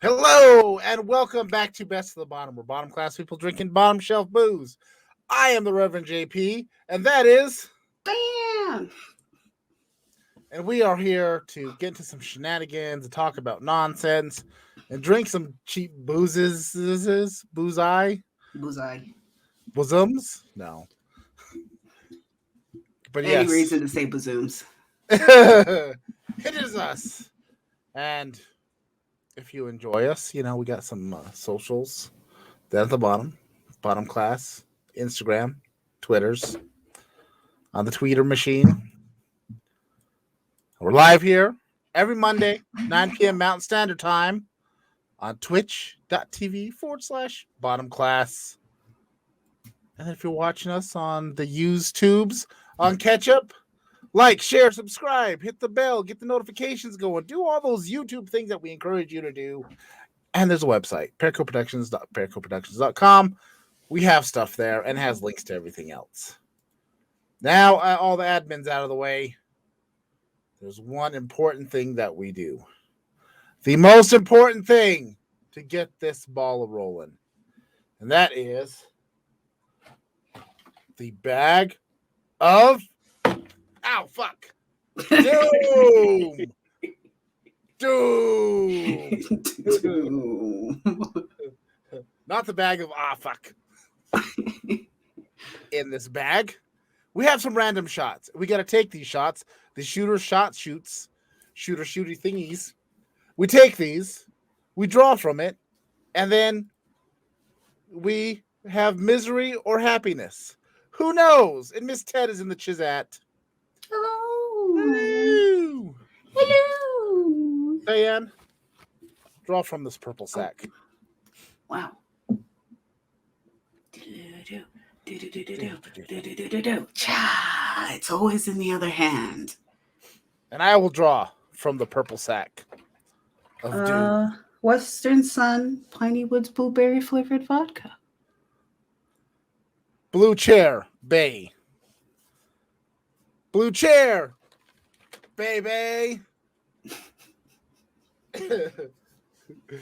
Hello and welcome back to Best of the Bottom. We're bottom class people drinking bottom shelf booze. I am the Reverend JP, and that is, Bam! and we are here to get into some shenanigans and talk about nonsense and drink some cheap boozes, booze-eye, Bullseye. bosoms. No, but Any yes, reason to say bazooms. it is us. And if you enjoy us, we got some socials down at the bottom class, Instagram, Twitters, on the tweeter machine. We're live here every Monday, 9 p.m. Mountain Standard Time on twitch.tv/bottom class. And if you're watching us on the used tubes on Ketchup, like, share, subscribe, hit the bell, get the notifications going, do all those YouTube things that we encourage you to do. And there's a website, paracoproductions.com. We have stuff there and has links to everything else. Now, all the admin's out of the way. There's one important thing that we do. The most important thing to get this ball rolling. And that is the bag of... Ow, fuck. Doom! Doom! Not the bag of fuck. In this bag, we have some random shots. We got to take these shots. The shooter shooty thingies. We take these, we draw from it, and then we have misery or happiness. Who knows? And Miss Ted is in the Chizat. Hello. Hello. Hello. Diane, draw from this purple sack. Wow. Cha! It's always in the other hand. And I will draw from the purple sack of doom. Western Sun, Piney Woods Blueberry Flavored Vodka. Blue chair, bay. Blue chair, baby.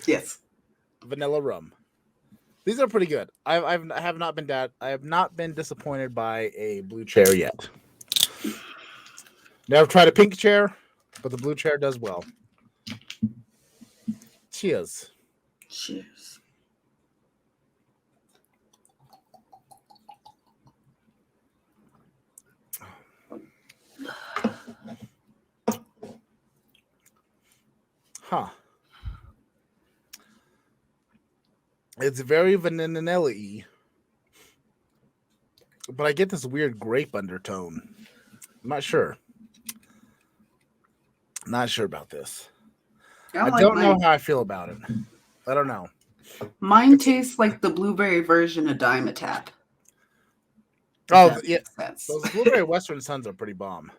Yes. Vanilla rum. These are pretty good. I have not been disappointed by a blue chair yet. Never tried a pink chair, but the blue chair does well. Cheers. Cheers. Huh. It's very vanilla-y, but I get this weird grape undertone. I'm not sure. Not sure about this. I don't know how I feel about it. I don't know. Mine tastes like the blueberry version of Dimetap. Oh, yeah. Those blueberry Western Suns are pretty bomb.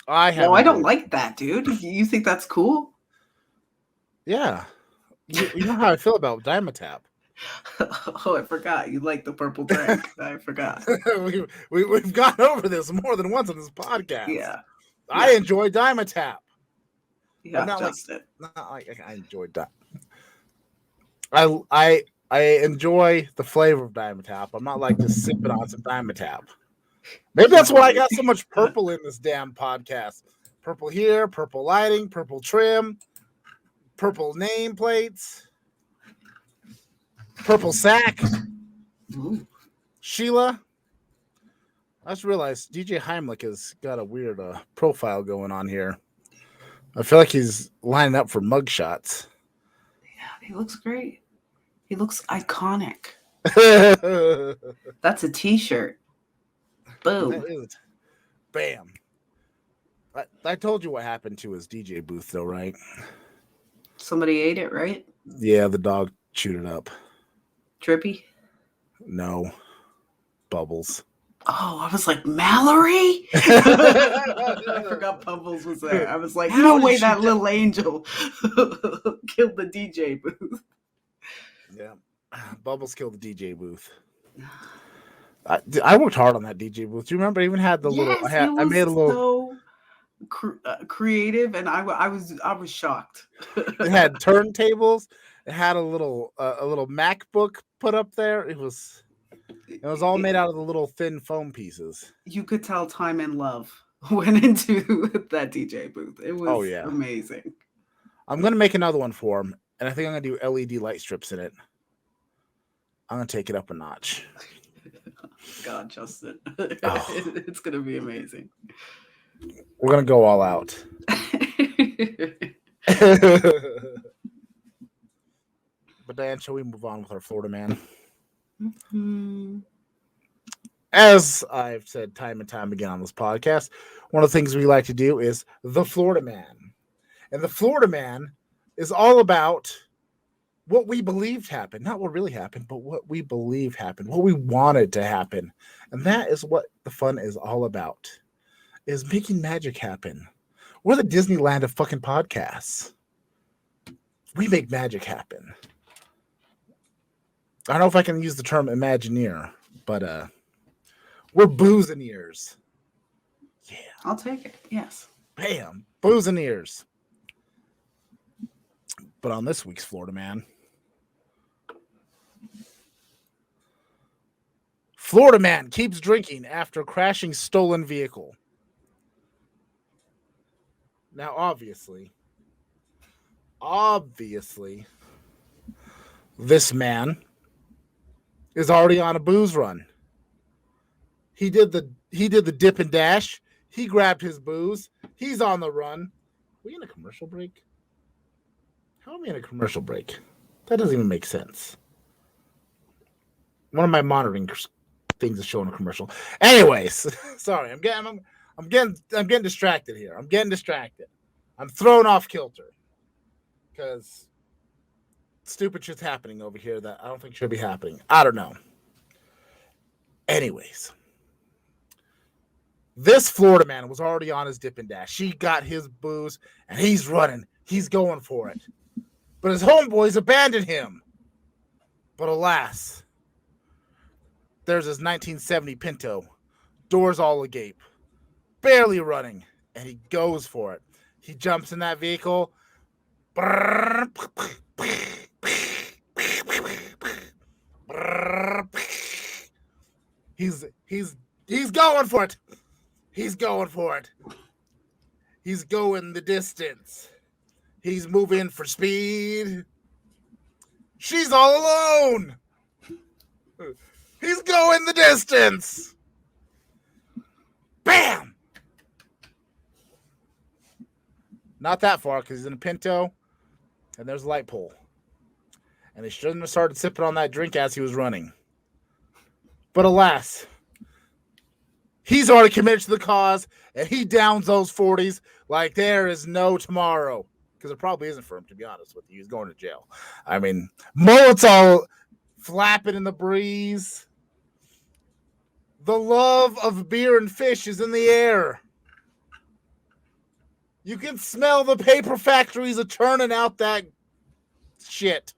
I don't like that, dude. You think that's cool? Yeah. You know how I feel about Dimetap. Oh, I forgot. You like the purple drink. I forgot. We've gone over this more than once on this podcast. Yeah. I enjoy Dimetap. Yeah, not like I enjoyed that. I enjoy the flavor of Dimetap. I'm not like just sipping on some Dimetap. Maybe that's why I got so much purple in this damn podcast. Purple here, purple lighting, purple trim, purple nameplates, purple sack. Ooh. Sheila. I just realized DJ Heimlich has got a weird profile going on here. I feel like he's lining up for mugshots. Yeah, he looks great. He looks iconic. That's a t-shirt. Boom. Bam. I told you what happened to his DJ booth, though, right? Somebody ate it, right? Yeah, the dog chewed it up. Trippy? No. Bubbles. Oh, I was like, Mallory? I forgot Bubbles was there. I was like, no way that little angel killed the DJ booth. Yeah. Bubbles killed the DJ booth. I worked hard on that DJ booth. Do you remember? I even had the little... I made a little... creative, and I was shocked. It had turntables. It had a little MacBook put up there. It was all made out of the little thin foam pieces. You could tell time and love went into that DJ booth. It was amazing. I'm gonna make another one for him, and I think I'm gonna do LED light strips in it. I'm gonna take it up a notch. God, Justin, it's gonna be amazing. We're gonna go all out. But Diane, shall we move on with our Florida man? Mm-hmm. As I've said time and time again on this podcast, one of the things we like to do is the Florida man. And the Florida man is all about what we believed happened. Not what really happened, but what we believe happened, what we wanted to happen. And that is what the fun is all about, is making magic happen. We're the Disneyland of fucking podcasts. We make magic happen. I don't know if I can use the term Imagineer, but we're Boozineers. Yeah. I'll take it. Yes. Bam. Boozineers. But on this week's Florida Man, Florida man keeps drinking after crashing stolen vehicle. Now, obviously, this man is already on a booze run. He did the dip and dash. He grabbed his booze. He's on the run. Are we in a commercial break? How are we in a commercial break? That doesn't even make sense. One of my monitoring things is showing a commercial. Anyways, sorry, I'm getting distracted here. I'm getting distracted. I'm thrown off kilter because stupid shit's happening over here that I don't think should be happening. I don't know. Anyways, this Florida man was already on his dip and dash. He got his booze and he's running. He's going for it. But his homeboys abandoned him. But alas, there's his 1970 Pinto, doors all agape, barely running, and he goes for it. He jumps in that vehicle. He's going for it. He's going for it. He's going the distance. He's moving for speed. She's all alone. He's going the distance. Bam! Not that far because he's in a Pinto and there's a light pole. And he shouldn't have started sipping on that drink as he was running. But alas, he's already committed to the cause and he downs those 40s like there is no tomorrow. Because it probably isn't for him, to be honest with you. He's going to jail. I mean, mullets all flapping in the breeze. The love of beer and fish is in the air. You can smell the paper factories are turning out that shit.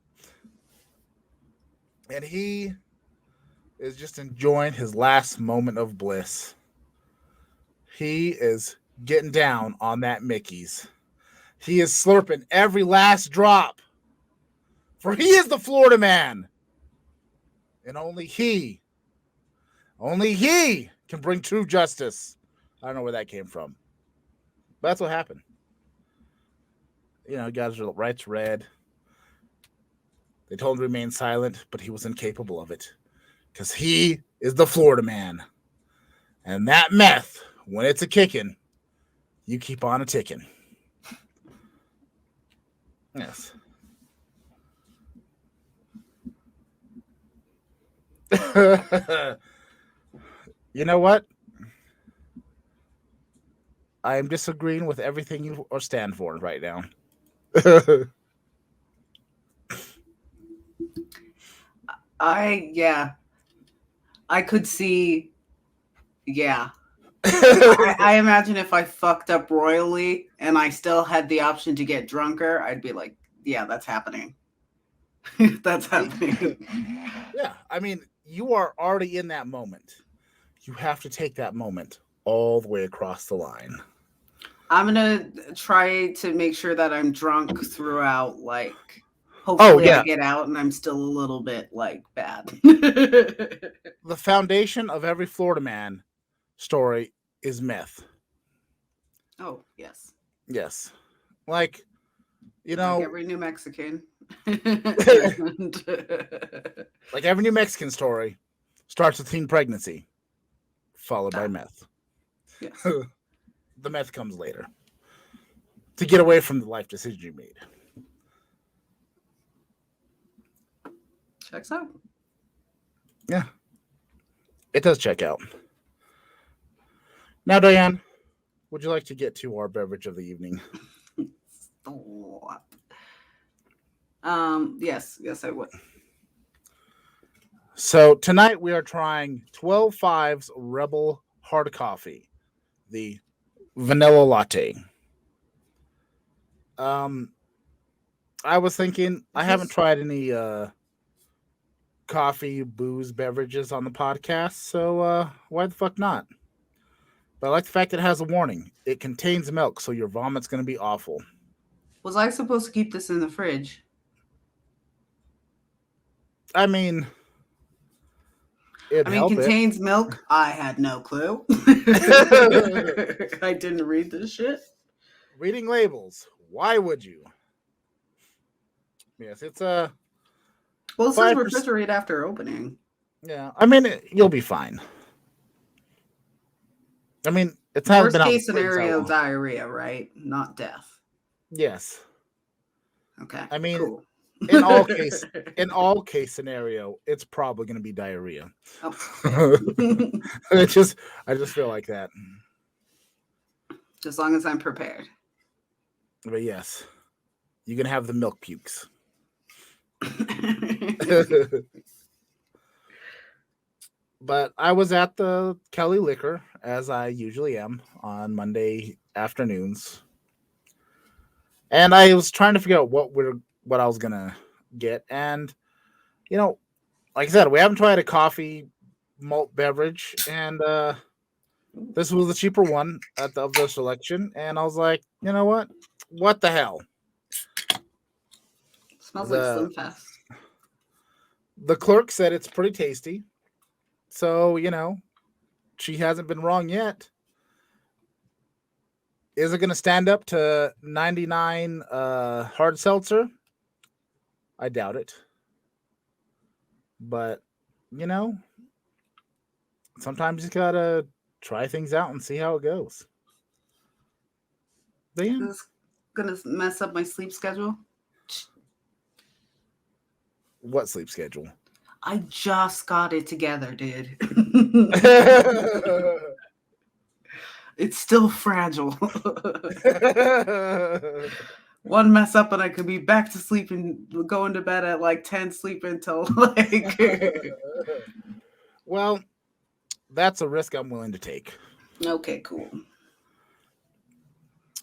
And he is just enjoying his last moment of bliss. He is getting down on that Mickey's. He is slurping every last drop. For he is the Florida man. And only he can bring true justice. I don't know where that came from. But that's what happened. You know, got his rights read. They told him to remain silent, but he was incapable of it. Because he is the Florida man. And that meth, when it's a kicking, you keep on a ticking. Yes. You know what? I am disagreeing with everything you are stand for right now. I could see. Yeah. I imagine if I fucked up royally and I still had the option to get drunker, I'd be like, yeah, that's happening. That's happening. Yeah, I mean, you are already in that moment. You have to take that moment all the way across the line. I'm going to try to make sure that I'm drunk throughout, like, Hopefully I yeah. get out and I'm still a little bit like bad. The foundation of every Florida man story is meth. Oh, yes. Yes. Like, you Like know, every New Mexican. like every New Mexican story starts with teen pregnancy, followed by Ah, meth. yes. The meth comes later to get away from the life decision you made. Checks out. Yeah, it does check out. Now, Diane, would you like to get to our beverage of the evening? Stop. Yes, I would. So tonight we are trying 12 Fives Rebel Hard Coffee, the vanilla latte. Um, I was thinking I Is haven't this tried any coffee, booze, beverages on the podcast, so why the fuck not? But I like the fact that it has a warning. It contains milk, so your vomit's going to be awful. was I supposed to keep this in the fridge? I mean, it'd I mean, help it. contains milk. I had no clue. I didn't read this shit. Reading labels. Why would you? Yes, it's a Well, it says 5%. refrigerate after opening. Yeah, I mean, you'll be fine. I mean, it hasn't Worst been out in case the fridge that scenario, long. diarrhea, right? Not death. Yes. Okay. I mean, cool. in all case scenario, it's probably going to be diarrhea. Oh, I just feel like that. as long as I'm prepared. But yes, you can have the milk pukes. But I was at the Kelly Liquor, as I usually am, on Monday afternoons. And I was trying to figure out what I was gonna get. And, you know, like I said, we haven't tried a coffee malt beverage, and this was the cheaper one of the selection. And I was like, you know what? What the hell? Smells like The Slim Fast. the clerk said it's pretty tasty. So, you know, she hasn't been wrong yet. Is it going to stand up to 99 hard seltzer? I doubt it. But, you know, sometimes you got to try things out and see how it goes. Is Damn. this gonna mess up my sleep schedule? What sleep schedule? I just got it together, dude. It's still fragile. One mess up and I could be back to sleep and going to bed at like 10, sleep until like. Well, that's a risk I'm willing to take. Okay, cool.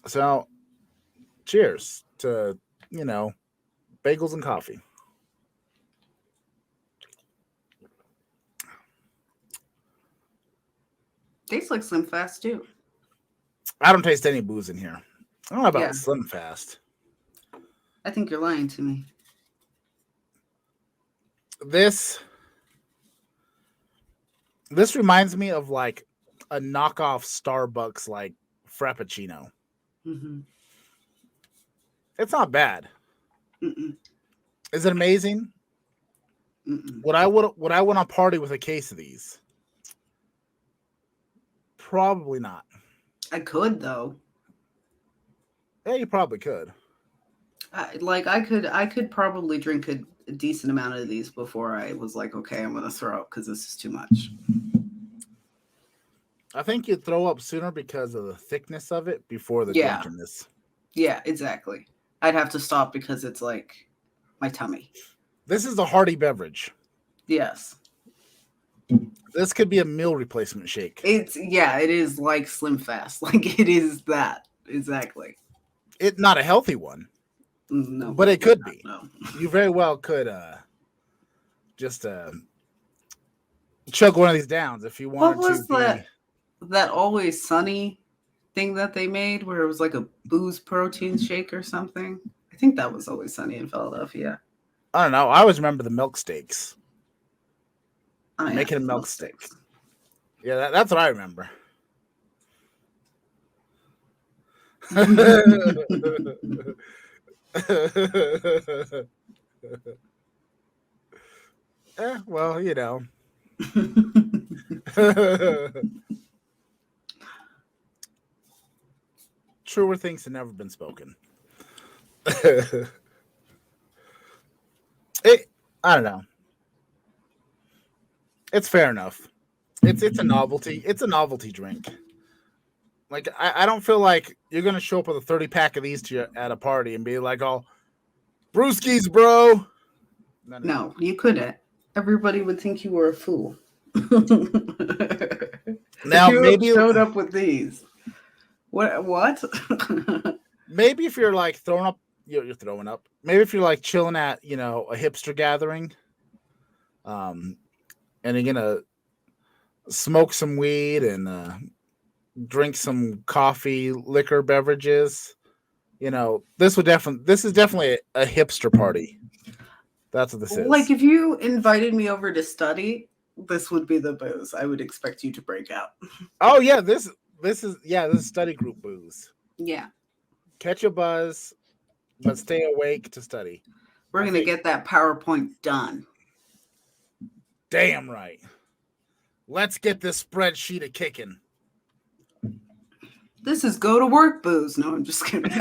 So, cheers to, you know, bagels and coffee. Tastes like Slim Fast too. I don't taste any booze in here. I don't know about Yeah. Slim Fast. I think you're lying to me. This reminds me of like a knockoff Starbucks like Frappuccino. Mm-hmm. It's not bad. Mm-mm. Is it amazing? Mm-mm. Would I want to party with a case of these? Probably not. I could though. Yeah, you probably could. I could probably drink a decent amount of these before I was like, okay, I'm gonna throw up because this is too much. I think you'd throw up sooner because of the thickness of it before the Yeah. drunkenness. Yeah, exactly. I'd have to stop because it's like my tummy. This is a hearty beverage. Yes. This could be a meal replacement shake. It is like Slim Fast. Like it is that. Exactly. It's not a healthy one. No. But it could be. No. You very well could just chug one of these downs if you wanted What was to. that Always Sunny thing that they made where it was like a booze protein shake or something? I think that was Always Sunny in Philadelphia. I don't know. I always remember the milk steaks. Oh, yeah. Making a milk Milk steak. sticks. Yeah, that's what I remember. Well, you know. Truer things have never been spoken. it, I don't know. It's fair enough. It's a novelty. It's a novelty drink. Like I don't feel like you're gonna show up with a 30 pack of these to you at a party and be like, "Oh, brewskis, bro." No, no. No, you couldn't. Everybody would think you were a fool. Now You maybe showed up with these. What? maybe if you're like throwing up, you're throwing up. Maybe if you're like chilling at a hipster gathering, and you're gonna smoke some weed and drink some coffee, liquor, beverages. This is definitely a hipster party. That's what this is. Like if you invited me over to study, this would be the booze I would expect you to break out. Oh yeah, this is study group booze. Yeah. Catch a buzz, but stay awake to study. We're going to get that PowerPoint done. Damn right. Let's get this spreadsheet a kicking. This is go to work booze. No, I'm just kidding.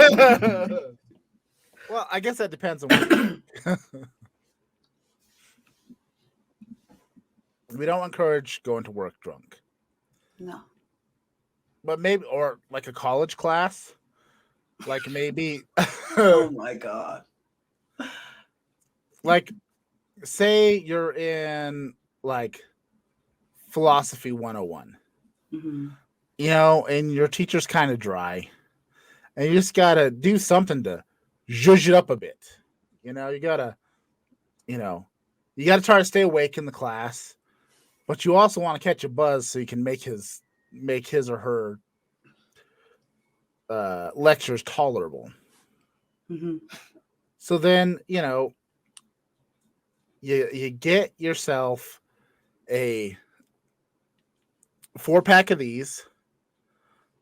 Well, I guess that depends on what we don't encourage going to work drunk. No. But maybe, or like a college class. Like maybe. Oh my God. Like, say you're in like philosophy 101. Mm-hmm. And your teacher's kind of dry. And you just got to do something to zhuzh it up a bit. You got to try to stay awake in the class. But you also want to catch a buzz so you can make his or her lectures tolerable. Mm-hmm. So then, you get yourself a 4-pack of these.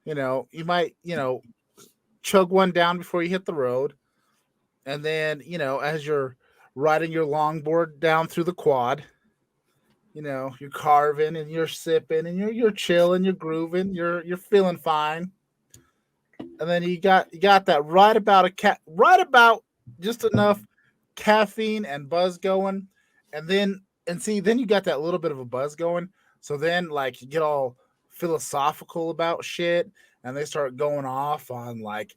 You might, chug one down before you hit the road. And then, as you're riding your longboard down through the quad, you're carving and you're sipping and you're chilling, you're grooving, you're feeling fine. And then you got that right about just enough caffeine and buzz going. And then you got that little bit of a buzz going. So then like you get all philosophical about shit and they start going off on like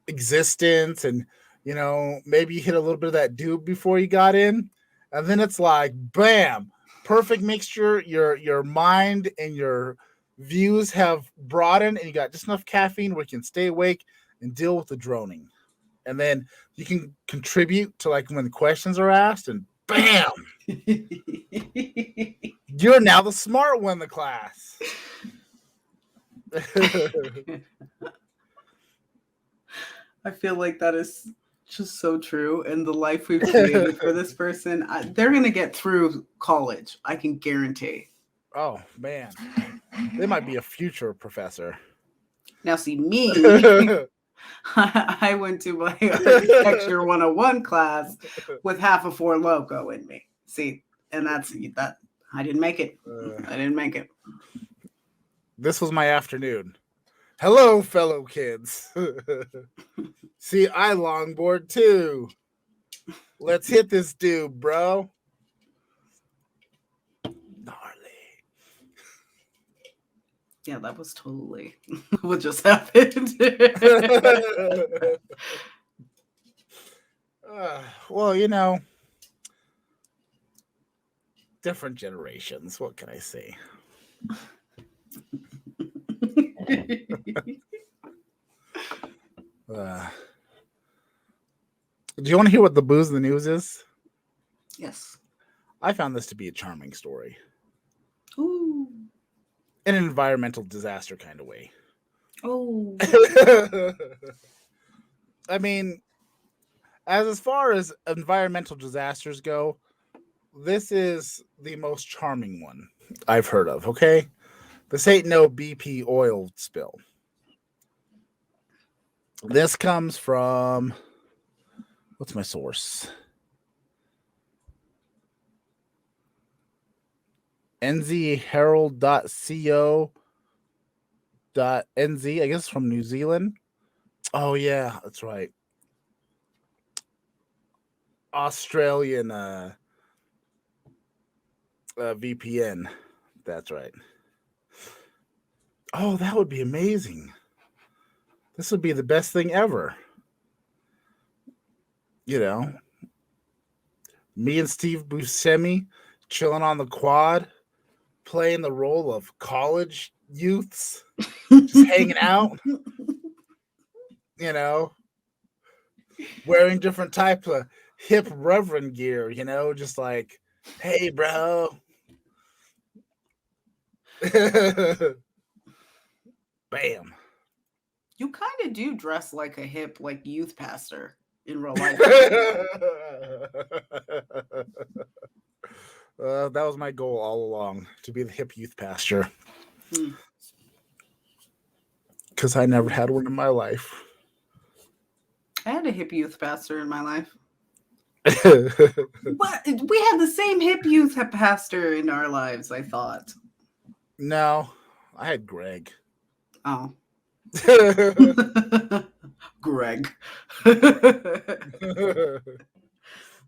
existence and maybe you hit a little bit of that doob before you got in. And then it's like bam, perfect mixture. Your mind and your views have broadened and you got just enough caffeine where you can stay awake and deal with the droning. And then you can contribute to like when the questions are asked and bam, you're now the smart one in the class. I feel like that is just so true. And the life we've created for this person, they're going to get through college. I can guarantee. Oh, man. They might be a future professor. Now, see, me, I went to my Architecture 101 class with half a 4 logo in me. See, and that's that. I didn't make it. I didn't make it. This was my afternoon. Hello, fellow kids. See, I longboard too. Let's hit this dude, bro. Gnarly. Yeah, that was totally what just happened. Well, different generations. What can I say? Do you want to hear what the booze in the news is? Yes. I found this to be a charming story. Ooh. In an environmental disaster kind of way. Oh. I mean, as far as environmental disasters go, this is the most charming one I've heard of. Okay, this ain't no BP oil spill. This comes from what's my source? nzherald.co.nz. I guess from New Zealand. Oh yeah, that's right. Australian VPN. That's right. Oh, that would be amazing. This would be the best thing ever. You know, me and Steve Buscemi chilling on the quad, playing the role of college youths, just hanging out. You know, wearing different type of hip reverend gear. You know, just like, hey, bro. Bam. You kind of do dress like a hip, like youth pastor in real life. That was my goal all along, to be the hip youth pastor. Because I never had one in my life. I had a hip youth pastor in my life. No, But we had the same hip youth pastor in our lives, I thought. I had Greg. Oh. Greg.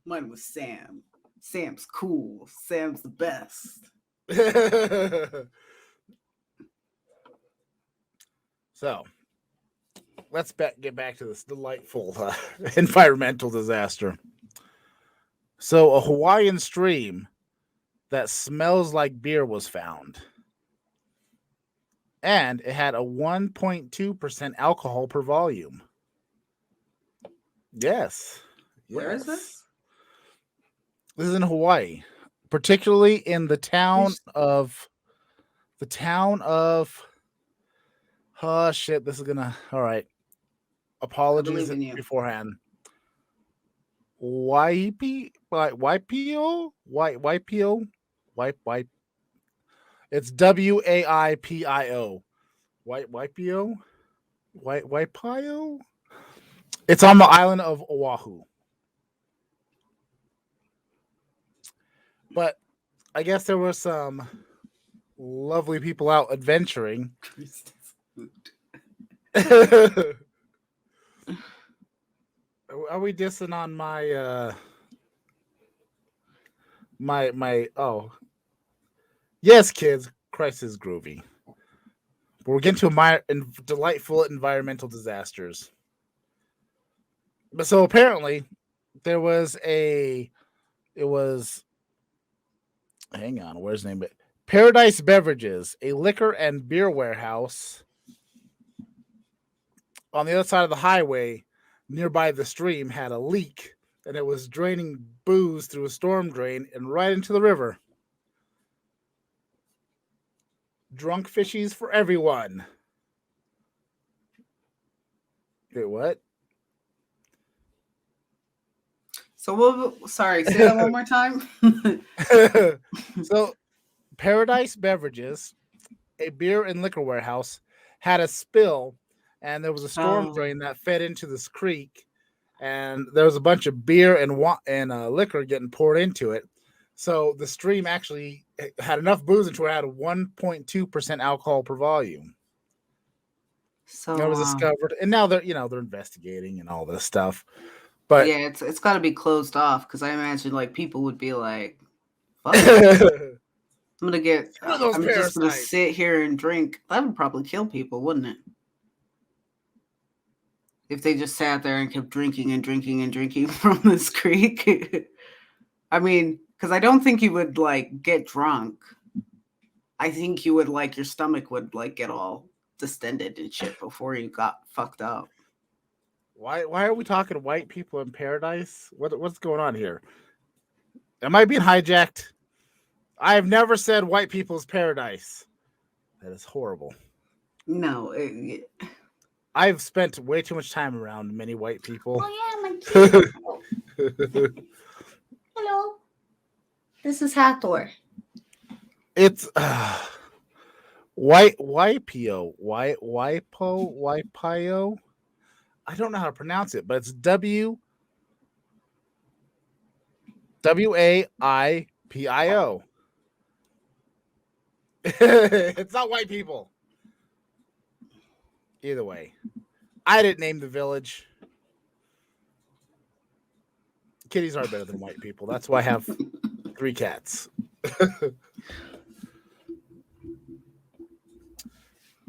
Mine was Sam. Sam's cool. Sam's the best. So, let's get back to this delightful environmental disaster. So, a Hawaiian stream that smells like beer was found. And it had a 1.2% alcohol per volume. Yes. Where is this? This is in Hawaii, particularly in the town of oh shit, this is gonna all right. Apologies beforehand. Waipio? Wipe. It's Waipio. Waipio? Waipio? It's on the island of Oahu. But I guess there were some lovely people out adventuring. Are we dissing on my my oh yes, kids, Christ is groovy. But we're getting to delightful environmental disasters. But so apparently there was hang on, where's the name of it? Paradise Beverages, a liquor and beer warehouse on the other side of the highway nearby the stream, had a leak, and it was draining booze through a storm drain and right into the river. Drunk fishies for everyone. Wait, what? So, sorry, say that one more time. So, Paradise Beverages, a beer and liquor warehouse, had a spill, and there was a storm drain that fed into this creek, and there was a bunch of beer and liquor getting poured into it. So the stream actually had enough booze into it, had a 1.2% alcohol per volume. So that was discovered, and now they're investigating and all this stuff. But yeah, it's got to be closed off, because I imagine like people would be like, "Fuck, I'm just gonna sit here and drink." That would probably kill people, wouldn't it? If they just sat there and kept drinking and drinking and drinking from this creek. I mean, because I don't think you would like get drunk. I think you would like your stomach would like get all distended and shit before you got fucked up. Why are we talking white people in paradise? What's going on here? Am I being hijacked? I have never said white people's paradise. That is horrible. No. I've spent way too much time around many white people. Oh yeah, my kid. Hello, this is Hathor. It's YPO, YPO. I don't know how to pronounce it, but it's WAIPIO. It's not white people. Either way, I didn't name the village. Kitties are better than white people. That's why I have 3 cats. But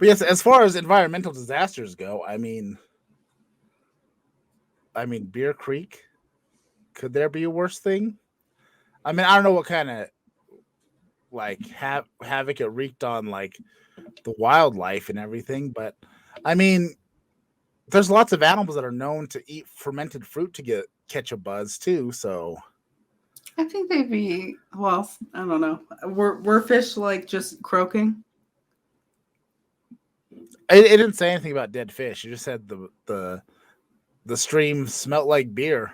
yes, as far as environmental disasters go, I mean, Bear Creek. Could there be a worse thing? I mean, I don't know what kind of like havoc it wreaked on like the wildlife and everything, but I mean, there's lots of animals that are known to eat fermented fruit to catch a buzz too. So I think they'd be, well, I don't know. Were fish like just croaking? it didn't say anything about dead fish. It just said the stream smelled like beer.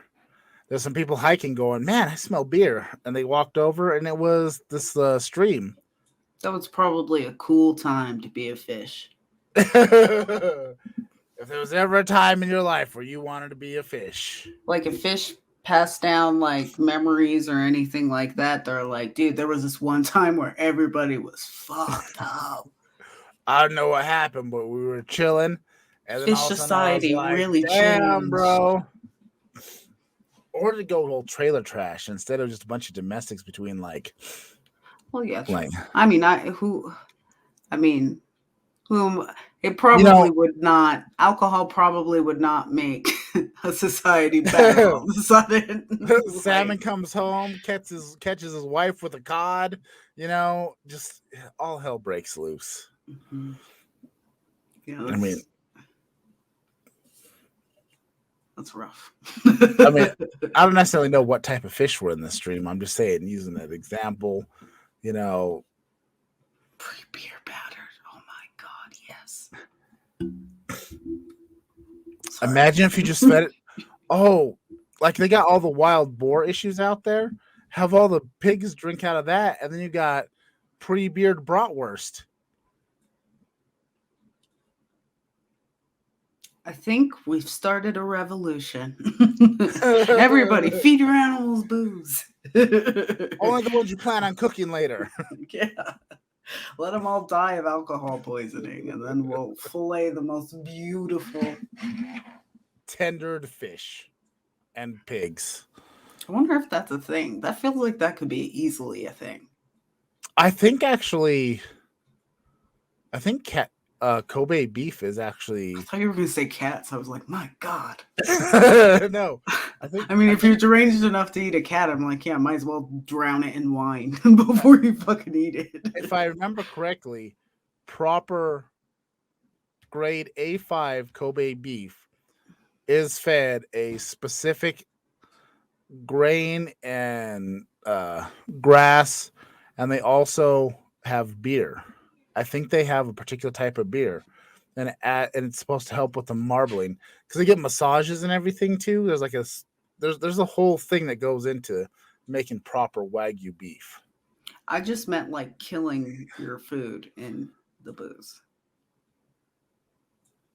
There's some people hiking going, man, I smell beer. And they walked over and it was this stream. That was probably a cool time to be a fish. If there was ever a time in your life where you wanted to be a fish. Like if fish pass down like memories or anything like that, they're like, dude, there was this one time where everybody was fucked up. I don't know what happened, but we were chilling. And then Fish all of a sudden society I was like, really damn, changed. bro. Or to go old trailer trash instead of just a bunch of domestics between like. Well, yeah. Like, I mean, whom it probably would not. Alcohol probably would not make a society better all of a sudden. Salmon comes home, catches his wife with a cod. Just all hell breaks loose. Mm-hmm. Yeah, I mean, that's rough. I mean, I don't necessarily know what type of fish were in the stream. I'm just saying, using that example, Pre-beer battered. Oh my god, yes. Sorry. Imagine if you just fed it. Oh, like they got all the wild boar issues out there. Have all the pigs drink out of that, and then you got pre-beard bratwurst. I think we've started a revolution. Everybody, feed your animals booze. Only the ones you plan on cooking later. Yeah. Let them all die of alcohol poisoning, and then we'll fillet the most beautiful tendered fish and pigs. I wonder if that's a thing. That feels like that could be easily a thing. I think Kobe beef is actually. I thought you were going to say cats. I was like, my God. No. I mean, if you're deranged enough to eat a cat, I'm like, yeah, might as well drown it in wine before you fucking eat it. If I remember correctly, proper grade A5 Kobe beef is fed a specific grain and grass, and they also have beer. I think they have a particular type of beer, and it's supposed to help with the marbling because they get massages and everything too. There's like there's a whole thing that goes into making proper Wagyu beef. I just meant like killing your food in the booze.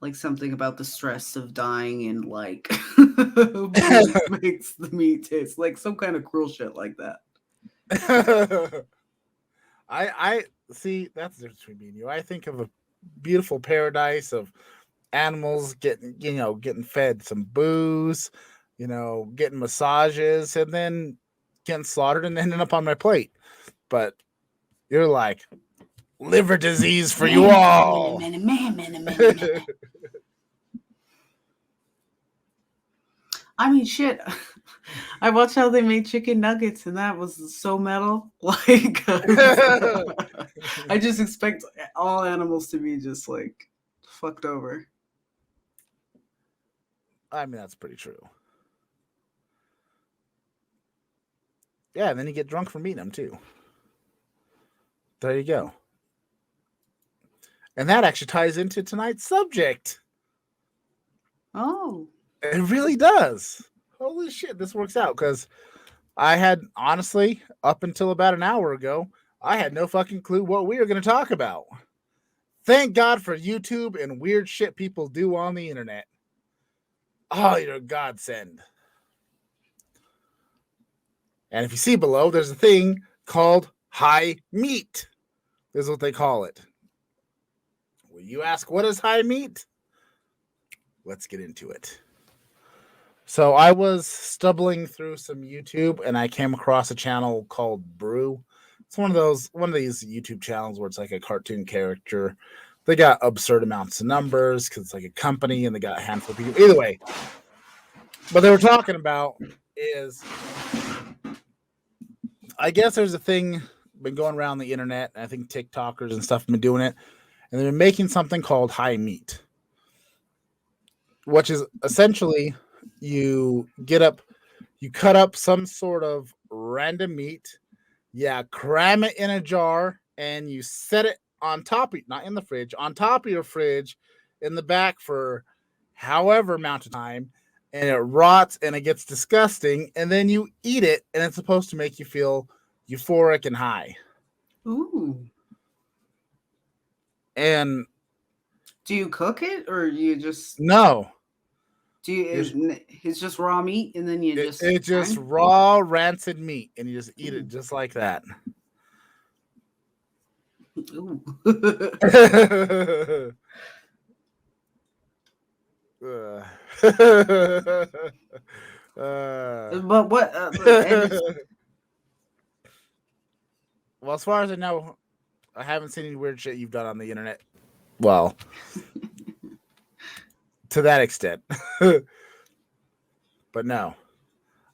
Like something about the stress of dying and like booze makes the meat taste like some kind of cruel shit like that. I see that's the difference between me and you. I think of a beautiful paradise of animals getting fed some booze, getting massages, and then getting slaughtered and ending up on my plate. But you're like, liver disease for you all. I mean, shit. I watched how they made chicken nuggets, and that was so metal. Like, I just expect all animals to be just like fucked over. I mean, that's pretty true. Yeah, and then you get drunk from eating them too. There you go. And that actually ties into tonight's subject. Oh. It really does. holy shit, this works out. Because I had, honestly, up until about an hour ago, I had no fucking clue what we were going to talk about. Thank God for YouTube and weird shit people do on the internet. Oh, you're a godsend. And if you see below, there's a thing called high meat. This is what they call it. When you ask, what is high meat? Let's get into it. So I was stumbling through some YouTube and I came across a channel called Brew. It's one of these YouTube channels where it's like a cartoon character. They got absurd amounts of numbers because it's like a company and they got a handful of people. Either way, what they were talking about is, I guess there's a thing been going around the internet. I think TikTokers and stuff have been doing it, and they've been making something called high meat, which is essentially you cut up some sort of random meat, cram it in a jar, and you set it on top, not in the fridge, on top of your fridge in the back for however amount of time, and it rots and it gets disgusting, and then you eat it, and it's supposed to make you feel euphoric and high. Ooh. And do you cook it or you just no? Do you? It's just raw meat, and then it's just raw rancid meat, and you just eat it just like that. Ooh. But what? Well, as far as I know, I haven't seen any weird shit you've done on the internet. Well, to that extent. But no,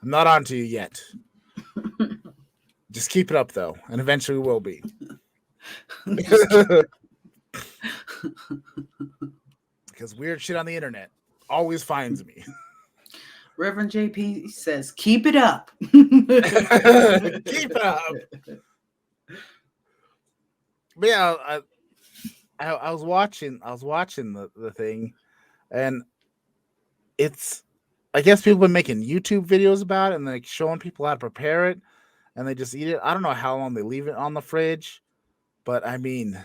I'm not on to you yet. Just keep it up, though, and eventually we will be. Because weird shit on the internet always finds me. Reverend JP says, "Keep it up." Keep it up. But yeah, I was watching the thing, and it's, I guess people have been making YouTube videos about it and like showing people how to prepare it, and they just eat it. I don't know how long they leave it on the fridge, but I mean,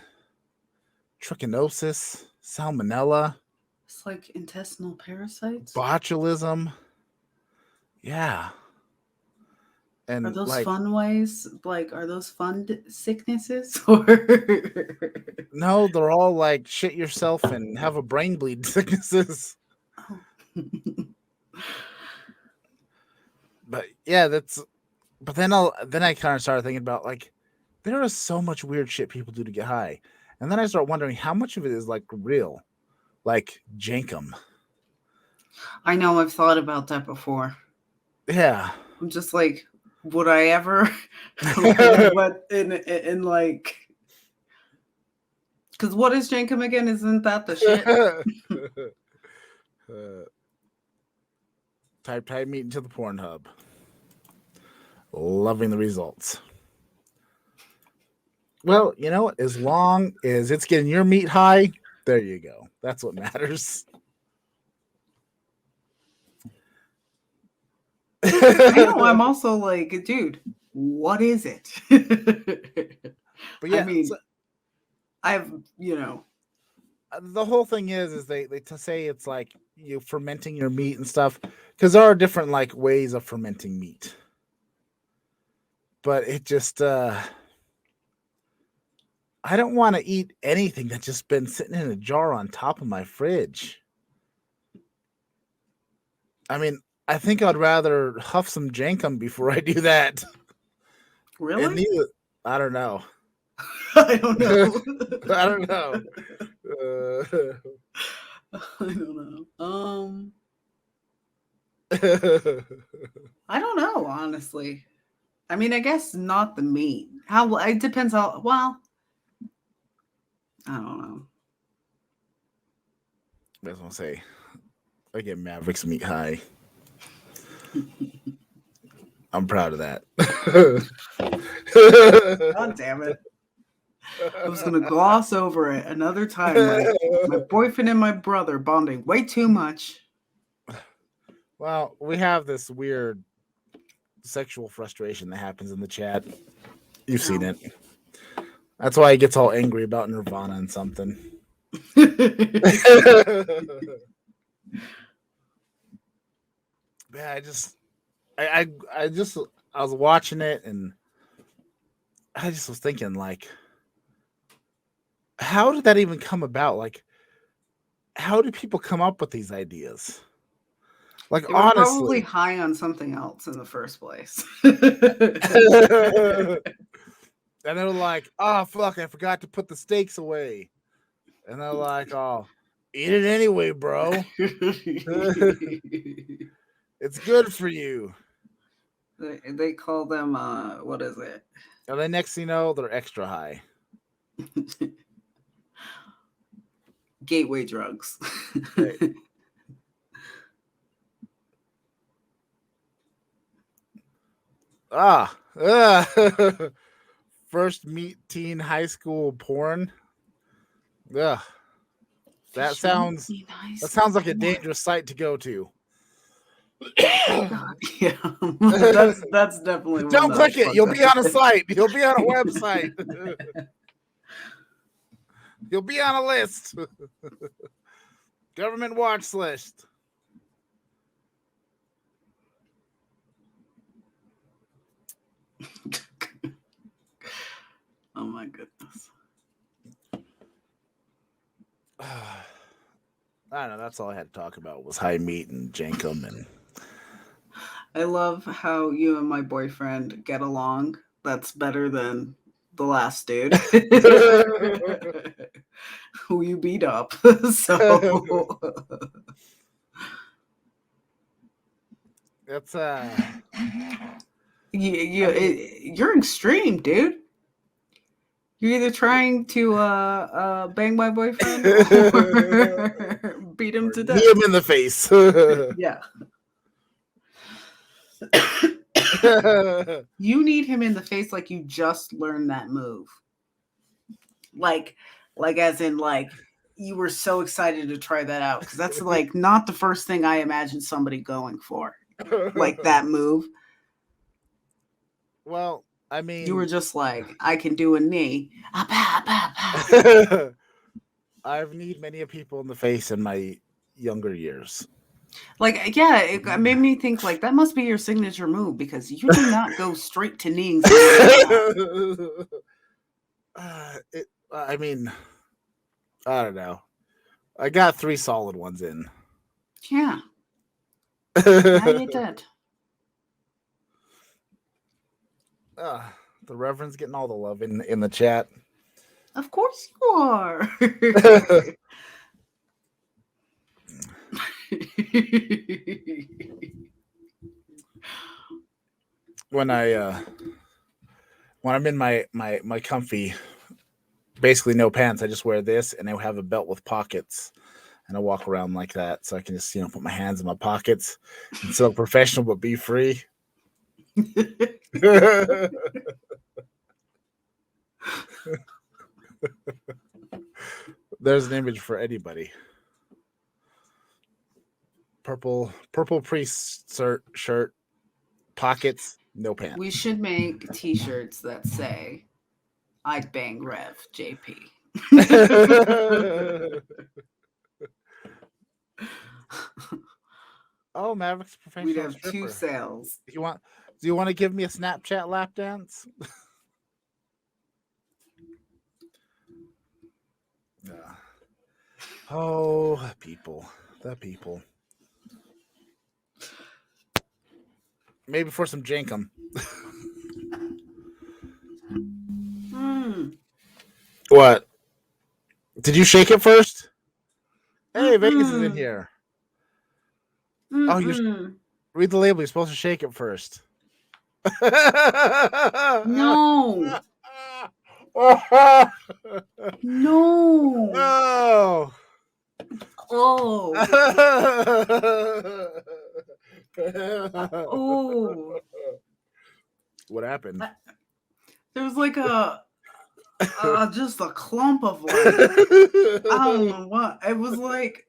trichinosis, salmonella, it's like intestinal parasites, botulism. Yeah. And are those like, fun ways? Like, are those fun sicknesses? Or no, they're all like shit yourself and have a brain bleed sicknesses. Oh. But yeah, but then I kind of started thinking about, like, there is so much weird shit people do to get high. And then I start wondering how much of it is like real, like Jenkem. I know, I've thought about that before. Yeah. I'm just like, would I ever? But in like, because what is Jenkem again? Isn't that the shit? Type meat into the Pornhub. Loving the results. Well, you know, as long as it's getting your meat high, there you go. That's what matters. I know. I'm also like, dude, what is it? But yeah, I mean, I've, the whole thing is they to say it's like you fermenting your meat and stuff, because there are different like ways of fermenting meat. But it just I don't want to eat anything that's just been sitting in a jar on top of my fridge. I mean, I think I'd rather huff some Jenkem before I do that. Really? I don't know. I don't know. I don't know. I don't know. I don't know, honestly. I mean, I guess not the meat. How it depends how well. I don't know. I was gonna say, I get Mavericks meat high. I'm proud of that. God damn it. I was going to gloss over it another time. My boyfriend and my brother bonding way too much. Well, we have this weird sexual frustration that happens in the chat. You've seen it. That's why he gets all angry about Nirvana and something. Yeah, I was watching it and I just was thinking, like, how did that even come about? Like, how do people come up with these ideas? Like, They were probably honestly. high on something else in the first place. And they're like, oh, fuck, I forgot to put the steaks away. And they're like, oh, eat it anyway, bro. It's good for you. They call them, what is it? And then next thing you know, they're extra high. Gateway drugs. Right. First meet teen high school porn. Ugh. That sounds like a dangerous site to go to. Yeah, that's definitely one. Don't click it. You'll be on a site. You'll be on a website. You'll be on a list. Government watch list. Oh my goodness. I don't know. That's all I had to talk about was high meat and Jenkem. And I love how you and my boyfriend get along. That's better than the last dude who you beat up. So that's you're extreme, dude. You're either trying to bang my boyfriend or beat him to death. Knee him in the face. Yeah. You need him in the face like you just learned that move. Like as in like you were so excited to try that out, because that's like not the first thing I imagine somebody going for. Like that move. Well, I mean, you were just like, I can do a knee. I've kneed many people in the face in my younger years. Like, yeah, it made me think like that must be your signature move, because you do not go straight to kneeing. I mean, I don't know. I got 3 solid ones in. Yeah. Yeah, you did. The Reverend's getting all the love in the chat. Of course you are. When I'm in my comfy, basically no pants, I just wear this, and I have a belt with pockets, and I walk around like that, so I can just put my hands in my pockets and still professional but be free. There's an image for anybody. Purple priest shirt, pockets, no pants. We should make t-shirts that say, "I'd bang Rev JP." Oh, Maverick's professional. We'd have stripper. 2 sales. Do you want to give me a Snapchat lap dance? Yeah. Oh, the people. Maybe for some Jenkem. What? Did you shake it first? Hey, Vegas is in here. Oh, you read the label. You're supposed to shake it first. No. No. Oh. Oh. What happened? There was like just a clump of like, I don't know what. It was like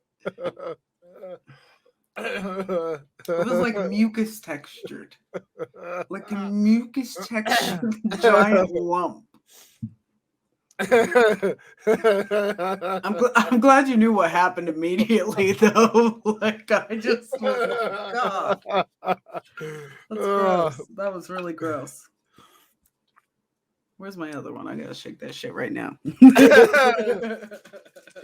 It was like mucus textured. Like a mucus textured giant lump. I'm glad you knew what happened immediately, though. Like, I just was like, God. That's gross. That was really gross. Where's my other one? I gotta shake that shit right now.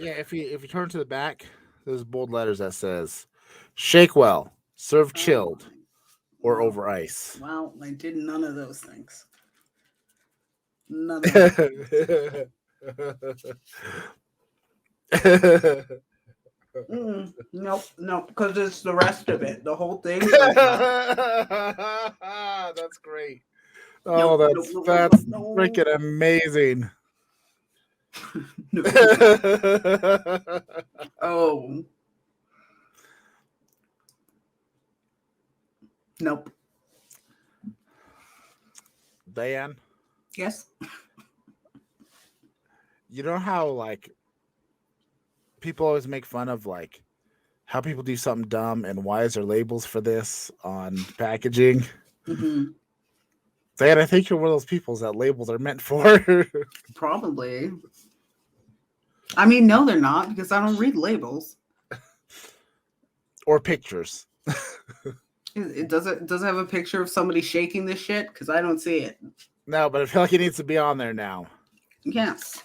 Yeah, if you turn to the back, there's bold letters that says, "Shake well, serve chilled, or over ice." Well, I did none of those things. None of them. Nope, because it's the rest of it. The whole thing. That's great. Oh, that's freaking amazing. Oh. Nope. Diane? Yes? You know how, like, people always make fun of, like, how people do something dumb and why is there labels for this on packaging? Mm-hmm. Diane, I think you're one of those people that labels are meant for. Probably. I mean, no, they're not, because I don't read labels. Or pictures. It does it have a picture of somebody shaking this shit? Because I don't see it. No, but I feel like it needs to be on there now. Yes.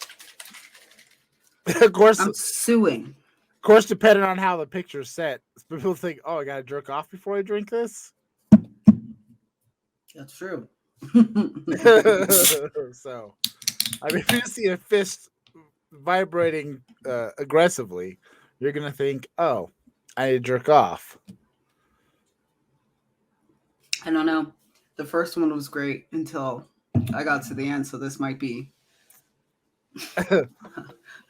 Of course, I'm suing. Of course, depending on how the picture's set, people think, "Oh, I gotta jerk off before I drink this." That's true. So, I mean, if you see a fist vibrating aggressively, you're gonna think, "Oh, I need to jerk off." I don't know. The first one was great until I got to the end, so this might be.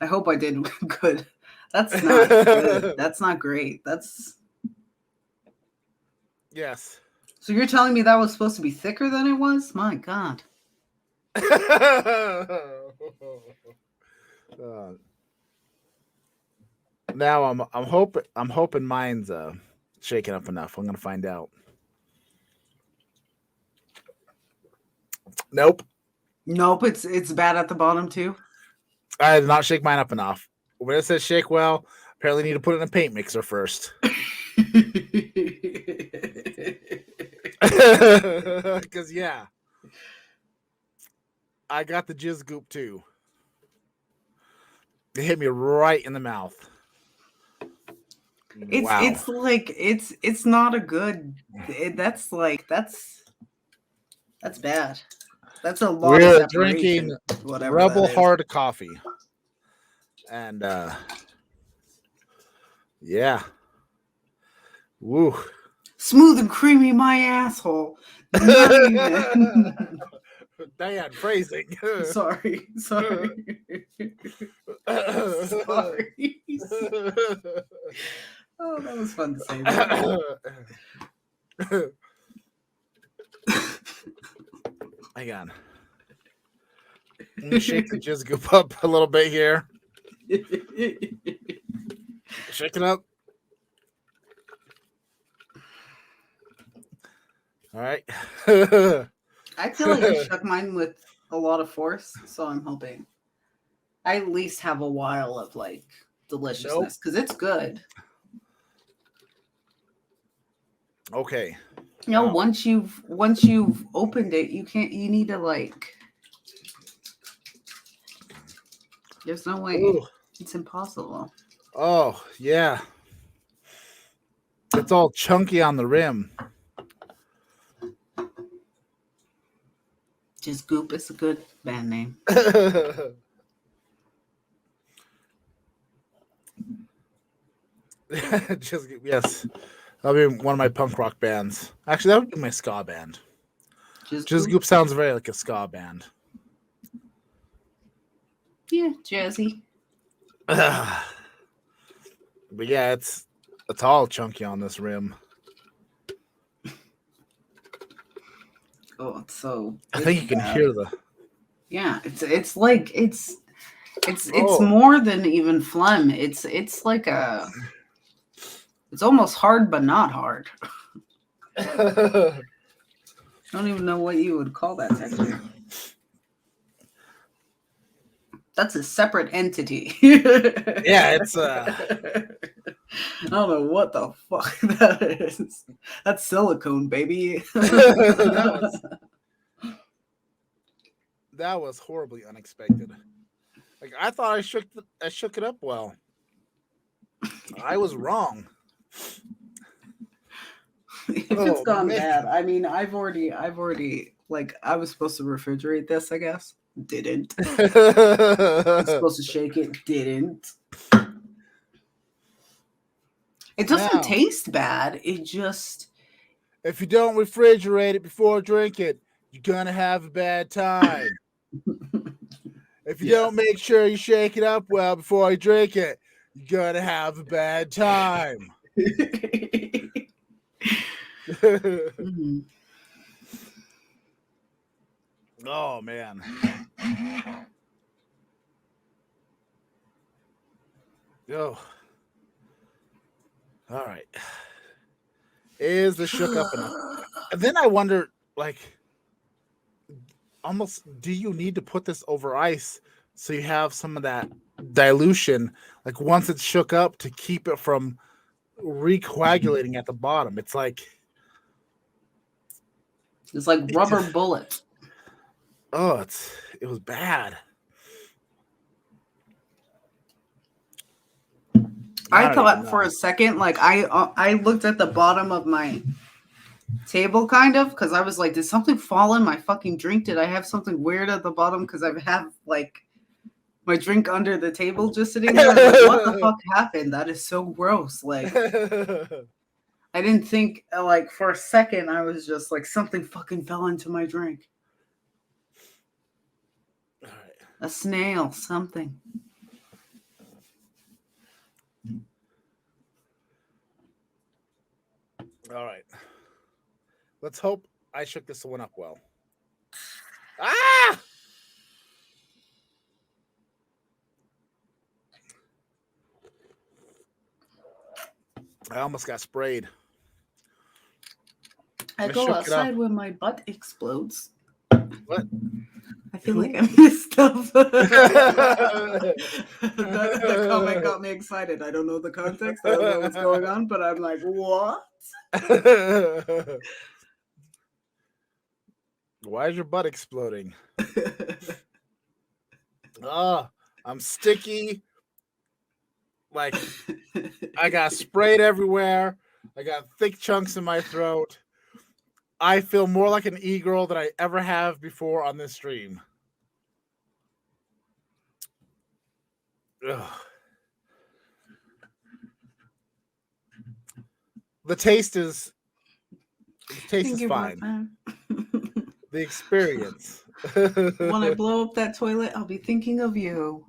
I hope I did good. That's not good. That's not great. That's. Yes. So you're telling me that was supposed to be thicker than it was? My God. Now I'm hoping mine's shaking up enough. I'm gonna find out. Nope. It's bad at the bottom too. I did not shake mine up enough. When it says shake well, apparently need to put it in a paint mixer first. Because yeah, I got the jizz goop too. It hit me right in the mouth. It's like it's not a good. That's bad. That's a lot. We're drinking Rebel Hard coffee, and yeah, woo, smooth and creamy, my asshole. Diane, phrasing. Sorry. Oh, that was fun to say. Hang on. Let me shake the jizz goop up a little bit here. Shake it up. All right. I feel like I shook mine with a lot of force, so I'm hoping I at least have a while of like deliciousness because it's good. Okay. You know, once you've opened it, you need to like. There's no way. Ooh. It's impossible. Oh yeah. It's all chunky on the rim. Just Goop is a good band name. Just yes. That'll be one of my punk rock bands. Actually, that would be my ska band. Just Goop sounds very like a ska band. Yeah, jazzy. But yeah, it's all chunky on this rim. Oh, it's so. I think you can hear the. Yeah, it's like it's more than even phlegm. It's like a. It's almost hard, but not hard. I don't even know what you would call that texture. That's a separate entity. Yeah, it's I don't know what the fuck that is. That's silicone, baby. that was horribly unexpected. Like I thought I shook it up well. I was wrong. If it's gone bad, I mean, I've already like I was supposed to refrigerate this, I guess. Didn't. I was supposed to shake it, didn't. It doesn't taste bad. It just if you don't refrigerate it before drinking it, you're gonna have a bad time. If you don't make sure you shake it up well before you drink it, you're gonna have a bad time. mm-hmm. Oh man. Oh. All right. Is the shook up enough? And then I wonder, like, almost, do you need to put this over ice so you have some of that dilution, like once it's shook up, to keep it from recoagulating at the bottom? It's like rubber bullets. Oh, it was bad. I thought for a second, like I looked at the bottom of my table kind of because I was like, did something fall in my fucking drink? Did I have something weird at the bottom? Because I have like my drink under the table just sitting there. Like, what the fuck happened? That is so gross. Like I didn't think like for a second I was just like something fucking fell into my drink. All right. A snail, something. All right. Let's hope I shook this one up well. Ah! I almost got sprayed. I go outside when my butt explodes. What? I feel like I missed stuff. that comment got me excited. I don't know the context. I don't know what's going on, but I'm like, what? Why is your butt exploding? Oh, I'm sticky. Like, I got sprayed everywhere. I got thick chunks in my throat. I feel more like an e-girl than I ever have before on this stream. Ugh. The taste is fine. The experience. When I blow up that toilet, I'll be thinking of you.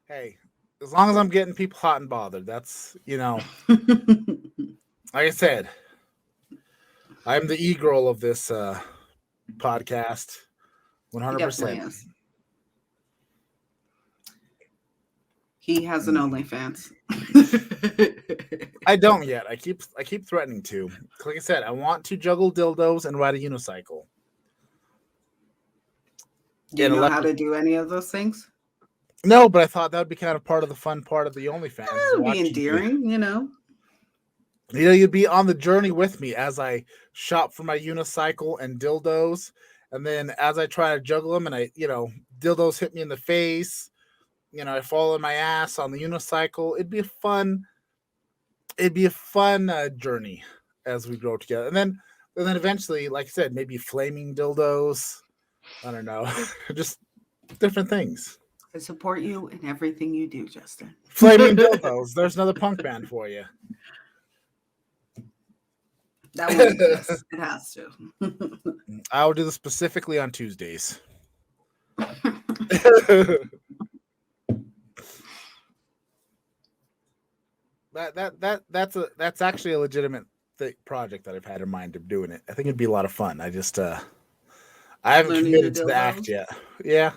Hey, as long as I'm getting people hot and bothered, that's, like I said, I'm the e-girl of this podcast. 100%. He has an OnlyFans. I don't yet. I keep threatening to. Like I said, I want to juggle dildos and ride a unicycle. Do you know how to do any of those things? No, but I thought that would be kind of part of the fun part of the OnlyFans. It would be endearing, You'd be on the journey with me as I shop for my unicycle and dildos, and then as I try to juggle them, and dildos hit me in the face. I fall on my ass on the unicycle. It'd be a fun journey as we grow together, and then eventually, like I said, maybe flaming dildos. I don't know, just different things. I support you in everything you do, Justin. Flaming dildos. There's another punk band for you. That one exists. It has to. I will do this specifically on Tuesdays. That's actually a legitimate project that I've had in mind of doing it. I think it'd be a lot of fun. I just I haven't committed to the act yet. Yeah.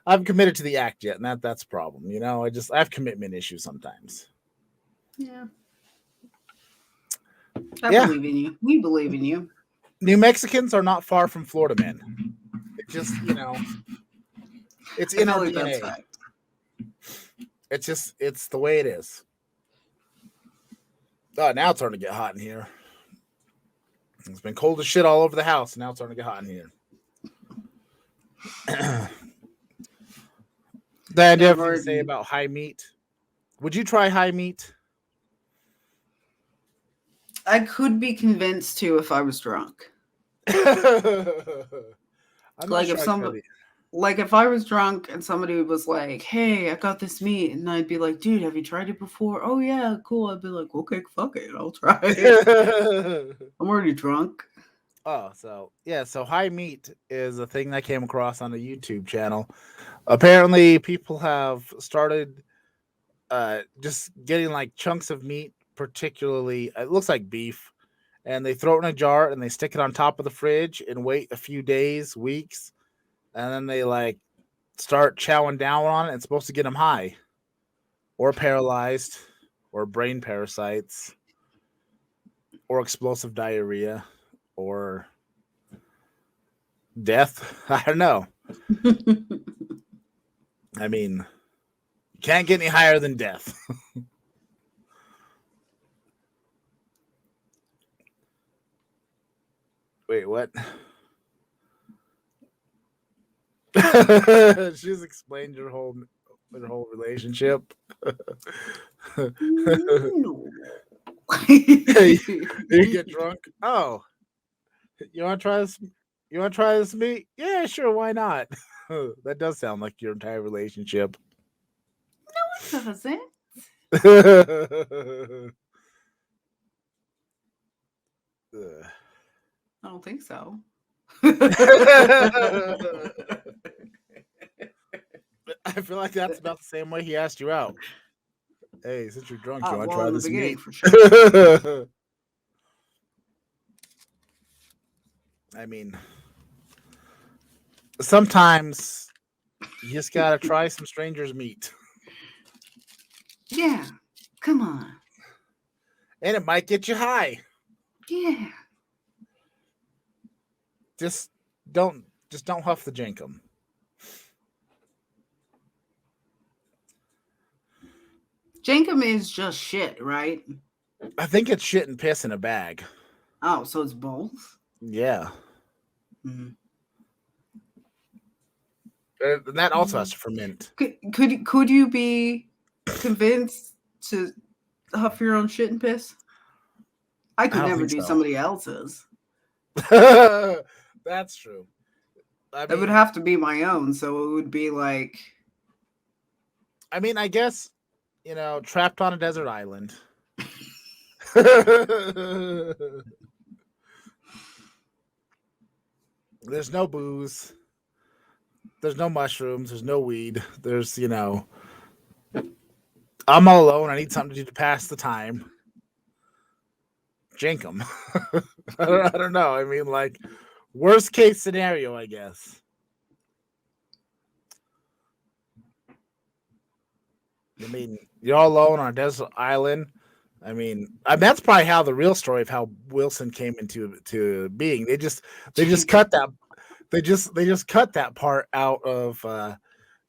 I haven't committed to the act yet, and that's a problem. I have commitment issues sometimes. Yeah. I Yeah. believe in you. We believe in you. New Mexicans are not far from Florida men. It just, it's I in feel our like that's DNA. fact. It's the way it is. Oh, now it's starting to get hot in here. It's been cold as shit all over the house. Now it's starting to get hot in here. Dan, do you have anything to say about high meat? Would you try high meat? I could be convinced to if I was drunk. I'm not Like sure if I could. if I was drunk and somebody was like, "Hey, I got this meat," and I'd be like, "Dude, have you tried it before?" "Oh yeah, cool." I'd be like, "Okay, fuck it, I'll try it." I'm already drunk. Oh, so high meat is a thing that came across on a YouTube channel. Apparently, people have started just getting like chunks of meat, particularly it looks like beef, and they throw it in a jar and they stick it on top of the fridge and wait a few days, weeks, and then they like start chowing down on it. It's supposed to get them high, or paralyzed, or brain parasites, or explosive diarrhea, or death. I don't know. I mean, you can't get any higher than death. Wait, what? She's explained your whole relationship. No. You get drunk. Oh, you want to try this? You want to try this meat? Yeah, sure. Why not? That does sound like your entire relationship. No, it doesn't. I don't think so. I feel like that's about the same way he asked you out. Hey, since you're drunk, you want to Well, try in the this beginning, meat? for sure. I mean, sometimes you just gotta try some stranger's meat, Yeah, come on. and it might get you high. Yeah. Just don't huff the Jenkem. Jenkem is just shit, right? I think it's shit and piss in a bag. Oh, so it's both? Yeah. Mm-hmm. And that also has to ferment. Could you be convinced to huff your own shit and piss? I could I don't never think do so. somebody else's. That's true. That would have to be my own, so it would be like. I mean, I guess, trapped on a desert island. There's no booze. There's no mushrooms. There's no weed. There's, I'm all alone. I need something to do to pass the time. Jenkem. I don't know. I mean, like, worst case scenario, I guess. I mean, you're all alone on a desert island. I mean, that's probably how the real story of how Wilson came into being. They just cut that. They just cut that part out of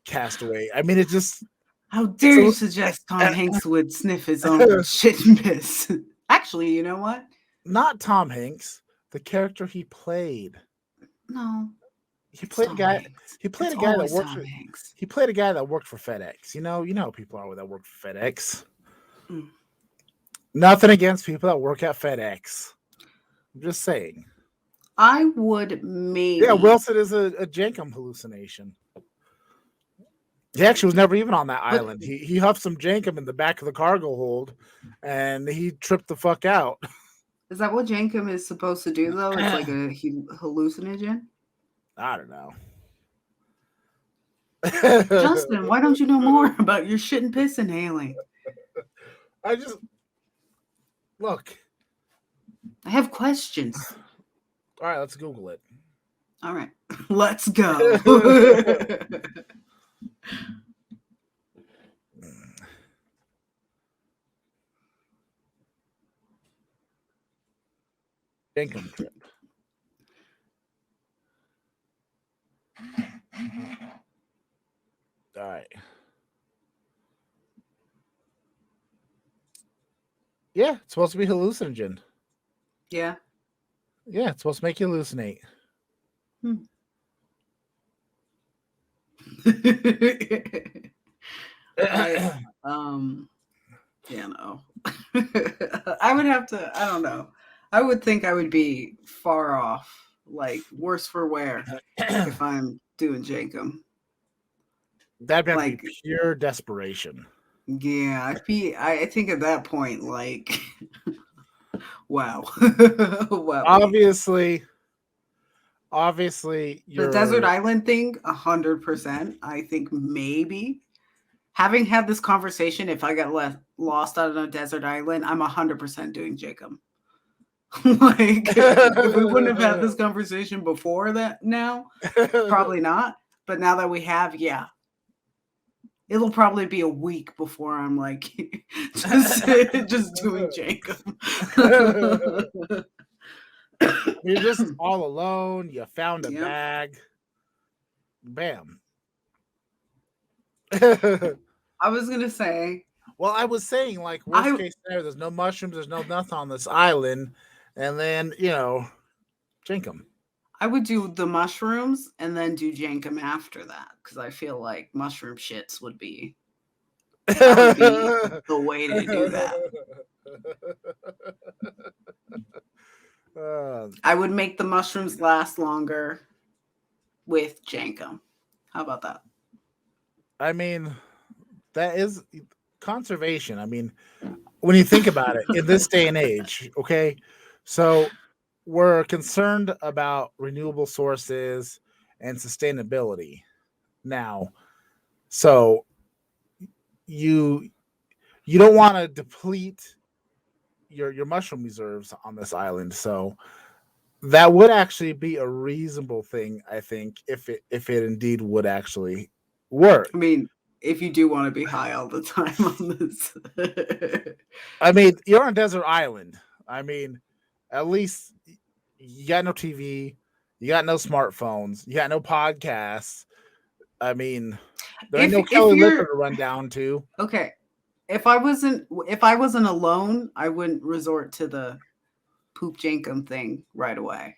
Castaway. I mean, it just. How dare you suggest Tom Hanks would sniff his own shit and piss? Actually, you know what? Not Tom Hanks, the character he played. No. He played a guy. Hanks. He played It's a guy that always worked. Tom Hanks. He played a guy that worked for FedEx. You know how people are that work for FedEx. Mm. Nothing against people that work at FedEx. I'm just saying. I would maybe. Yeah, Wilson is a Jenkem hallucination. He actually was never even on that island. He huffed some Jenkem in the back of the cargo hold, and he tripped the fuck out. Is that what Jenkem is supposed to do, though? It's like a hallucinogen? I don't know. Justin, why don't you know more about your shit and piss inhaling? I just... Look. I have questions. All right, let's Google it. All right. Let's go. Jenkem trip. All right. Yeah, it's supposed to be hallucinogen. Yeah. Yeah, it's supposed to make you hallucinate. I yeah, no. I would have to, I don't know. I would think I would be far off, like worse for wear if I'm doing Jenkem. That'd have to Like, be pure desperation. yeah, I think at that point, like, wow. Wow. Obviously, The you're desert island thing, 100%. I think maybe having had this conversation, if I got lost on a desert island, I'm 100% doing Jacob. Like, if we wouldn't have had this conversation before that, now probably not. But now that we have, yeah, it'll probably be a week before I'm like just doing Jacob. You're just all alone. You found a Yep. bag. Bam. I was gonna say. Well, I was saying, like, worst case scenario, there's no mushrooms, there's no nothing on this island, and then Jenkem. I would do the mushrooms and then do Jenkem after that because I feel like mushroom shits would be the way to do that. I would make the mushrooms last longer with Jenkem. How about that? I mean, that is conservation. I mean, when you think about it, in this day and age, okay, so we're concerned about renewable sources and sustainability now. So you don't want to deplete your mushroom reserves on this island. So that would actually be a reasonable thing, I think, if it indeed would actually work. I mean, if you do want to be high all the time on this. I mean, you're on a desert island. I mean, at least you got no TV, you got no smartphones, you got no podcasts. I mean, there ain't no Kelly Liquor to run down to. Okay. If I wasn't alone, I wouldn't resort to the poop Jenkem thing right away.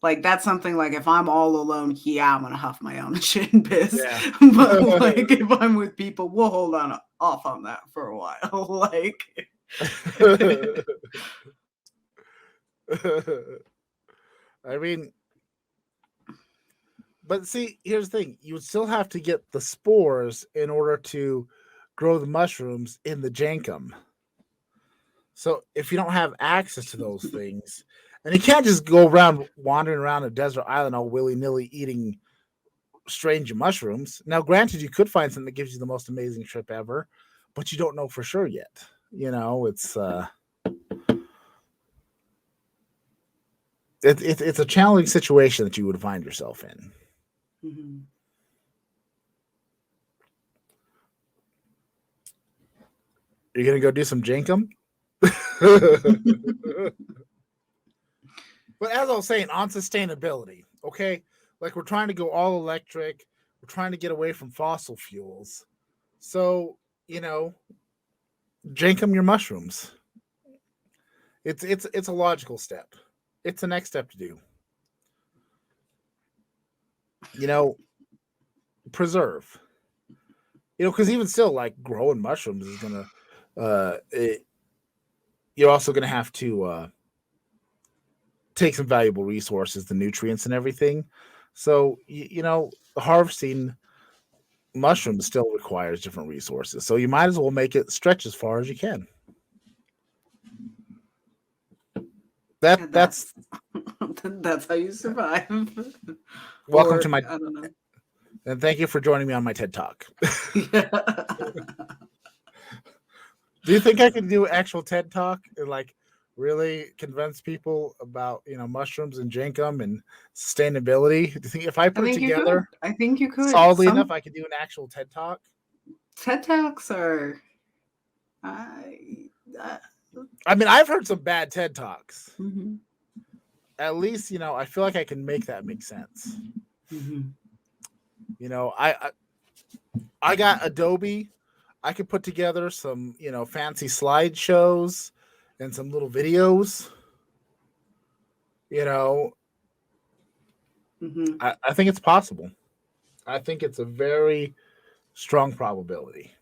Like, that's something like if I'm all alone, yeah, I'm gonna huff my own shit and piss. Yeah. But like if I'm with people, we'll hold off on that for a while. Like I mean, but see, here's the thing. You would still have to get the spores in order to grow the mushrooms in the Jenkem. So if you don't have access to those things, and you can't just go around wandering around a desert island all willy-nilly eating strange mushrooms. Now, granted, you could find something that gives you the most amazing trip ever, but you don't know for sure yet. It's it's a challenging situation that you would find yourself in. mm-hmm. You're gonna go do some Jenkem? But as I was saying, on sustainability, okay, like we're trying to go all electric, we're trying to get away from fossil fuels. So, Jenkem your mushrooms. It's a logical step. It's the next step to do. Preserve. Because even still, like growing mushrooms is gonna, you're also gonna have to take some valuable resources, the nutrients and everything. So harvesting mushrooms still requires different resources. So you might as well make it stretch as far as you can. That's how you survive. Welcome to my. I don't know. And thank you for joining me on my TED Talk. Yeah. Do you think I can do actual TED Talk and like really convince people about mushrooms and Jenkem and sustainability? Do you think if I put it together, I think you could solidly enough, I could do an actual TED Talk? TED Talks are, I mean, I've heard some bad TED Talks. Mm-hmm. At least, I feel like I can make that make sense. Mm-hmm. I got Adobe. I could put together some, fancy slideshows and some little videos. You know, Mm-hmm. I think it's possible. I think it's a very strong probability.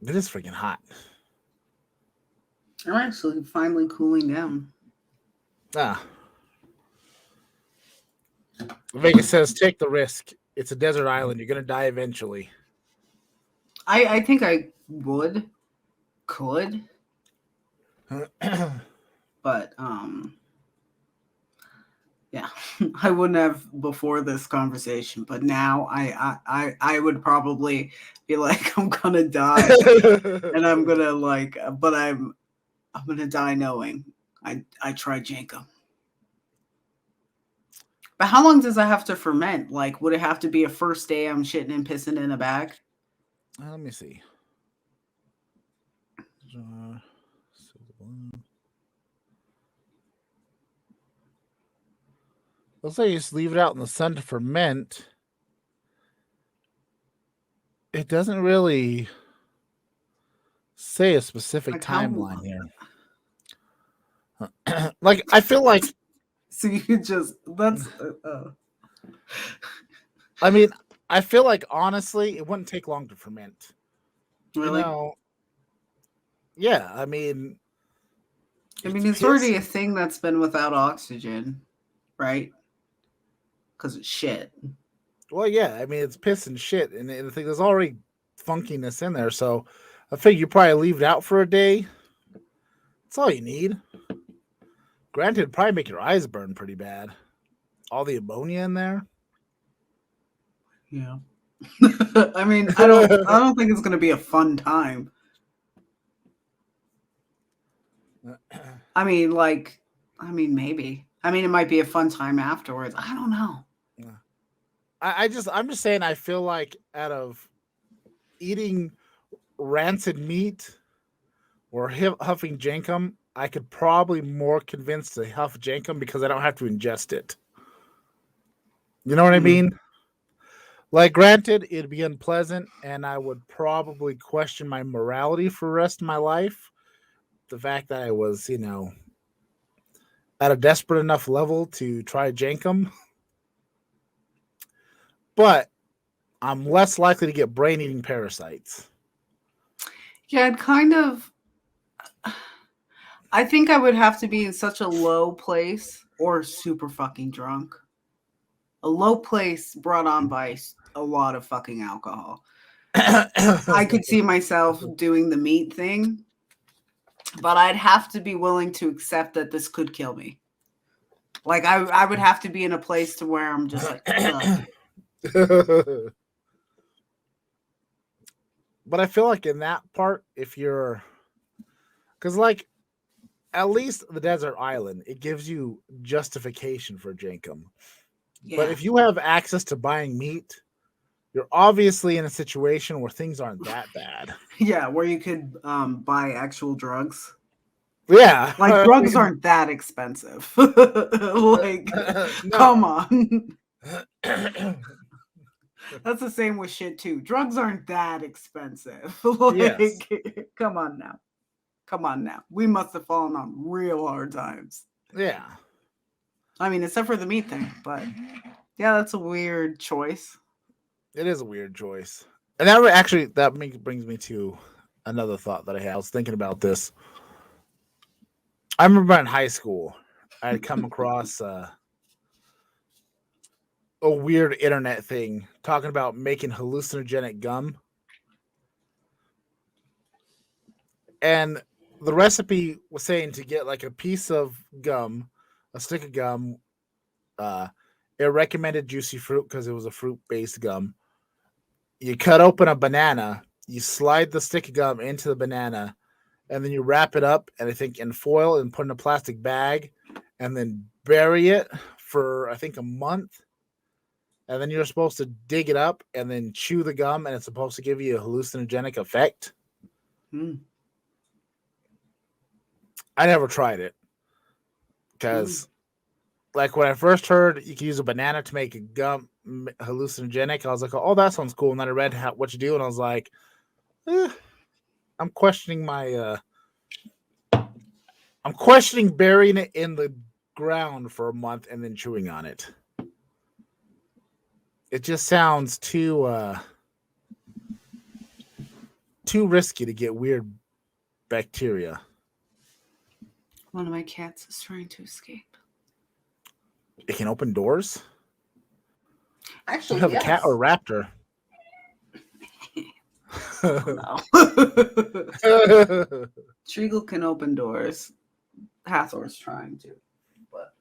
It is freaking hot. I'm actually finally cooling down. Ah. Vegas says, take the risk. It's a desert island. You're going to die eventually. I think I could, but yeah, I wouldn't have before this conversation, but now I would probably be like, I'm gonna die, and I'm gonna but I'm gonna die knowing I tried Jenkem. But how long does that have to ferment? Like, would it have to be a first day I'm shitting and pissing in a bag? Let me see. Let's say you just leave it out in the sun to ferment. It doesn't really say a specific timeline here. Like, I feel like. So you just that's. I mean, I feel like honestly, it wouldn't take long to ferment. Really? Yeah. I mean, it's already a thing that's been without oxygen, right? Because it's shit. Well, yeah. I mean, it's piss and shit, and I think there's already funkiness in there. So I figure you probably leave it out for a day. That's all you need. Granted, it'd probably make your eyes burn pretty bad. All the ammonia in there. Yeah. I mean, I don't think it's gonna be a fun time. I mean, maybe. I mean, it might be a fun time afterwards. I don't know. I'm just saying. I feel like out of eating rancid meat or huffing Jenkem, I could probably more convinced to huff Jenkem because I don't have to ingest it. You know what I mean? Like, granted, it'd be unpleasant, and I would probably question my morality for the rest of my life. The fact that I was, at a desperate enough level to try Jenkem. But I'm less likely to get brain-eating parasites. Yeah, I think I would have to be in such a low place or super fucking drunk. A low place brought on by a lot of fucking alcohol. I could see myself doing the meat thing, but I'd have to be willing to accept that this could kill me. Like, I would have to be in a place to where I'm just like, But I feel like in that part, if you're, because like, at least the desert island, it gives you justification for Jenkem. Yeah. But if you have access to buying meat, you're obviously in a situation where things aren't that bad. Yeah, where you could buy actual drugs. Yeah. Like, drugs aren't that expensive. Like, come on. That's the same with shit, too. Drugs aren't that expensive. Like, yes. Come on now. We must have fallen on real hard times. Yeah. I mean, except for the meat thing, but yeah, that's a weird choice. It is a weird choice. And that brings me to another thought that I had. I was thinking about this. I remember in high school, I had come across a weird internet thing talking about making hallucinogenic gum. And the recipe was saying to get like a piece of gum, a stick of gum. It recommended juicy fruit because it was a fruit-based gum. You cut open a banana, you slide the stick of gum into the banana, and then you wrap it up, and I think in foil and put in a plastic bag, and then bury it for I think a month. and then you're supposed to dig it up and then chew the gum, and it's supposed to give you a hallucinogenic effect. I never tried it because, like, when I first heard you can use a banana to make a gum hallucinogenic, I was like, "Oh, that sounds cool." And then I read what you do, and I was like, "I'm questioning my." I'm questioning burying it in the ground for a month and then chewing on it. It just sounds too risky to get weird bacteria. One of my cats is trying to escape. It can open doors? Actually, have yes. a cat or a raptor? No. Treagle can open doors. Hathor's trying to. But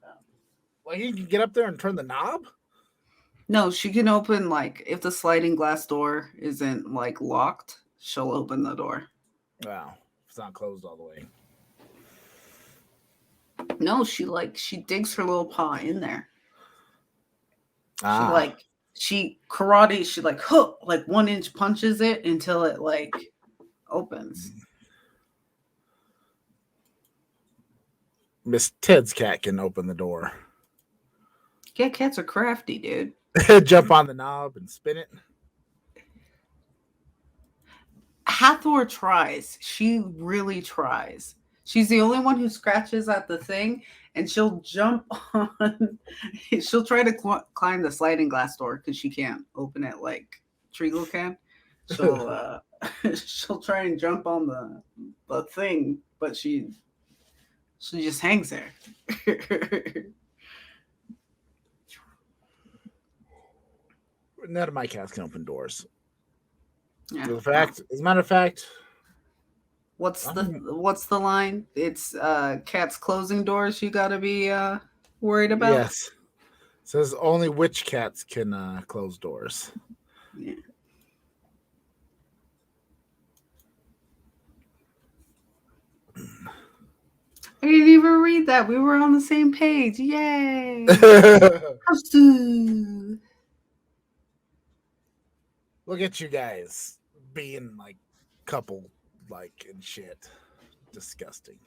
well, you can get up there and turn the knob? No, she can open, like, if the sliding glass door isn't, like, locked, she'll open the door. Wow. It's not closed all the way. No, she digs her little paw in there. She karate, she hook, 1 inch punches it until it opens. Miss Ted's cat can open the door. Yeah, cats are crafty, dude. Jump on the knob and spin it. Hathor tries. She really tries. She's the only one who scratches at the thing, and she'll jump on. She'll try to climb the sliding glass door because she can't open it like Treagle can. She'll try and jump on the thing, but she just hangs there. None of my cats can open doors. Yeah. As a matter of fact, what's the line? It's cats closing doors you gotta be worried about. Yes. It says only witch cats can close doors. Yeah. I didn't even read that. We were on the same page. Yay! Look at you guys being couple and shit. Disgusting.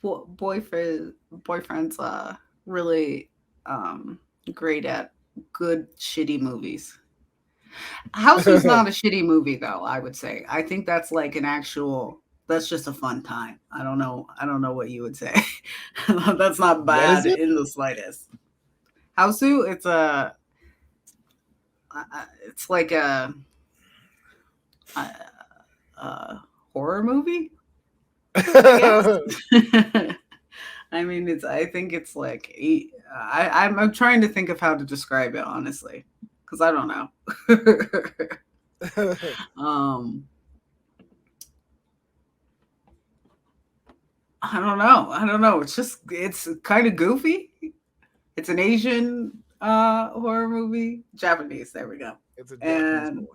Boyfriend's really great at good shitty movies. House is not a shitty movie, though. I would say. I think that's that's just a fun time. I don't know what you would say. That's not bad in the slightest. Housu, it's like a horror movie. I mean, I think it's I'm trying to think of how to describe it, honestly, because I don't know. I don't know. It's kind of goofy. It's an Asian horror movie. Japanese. There we go. It's a Japanese movie.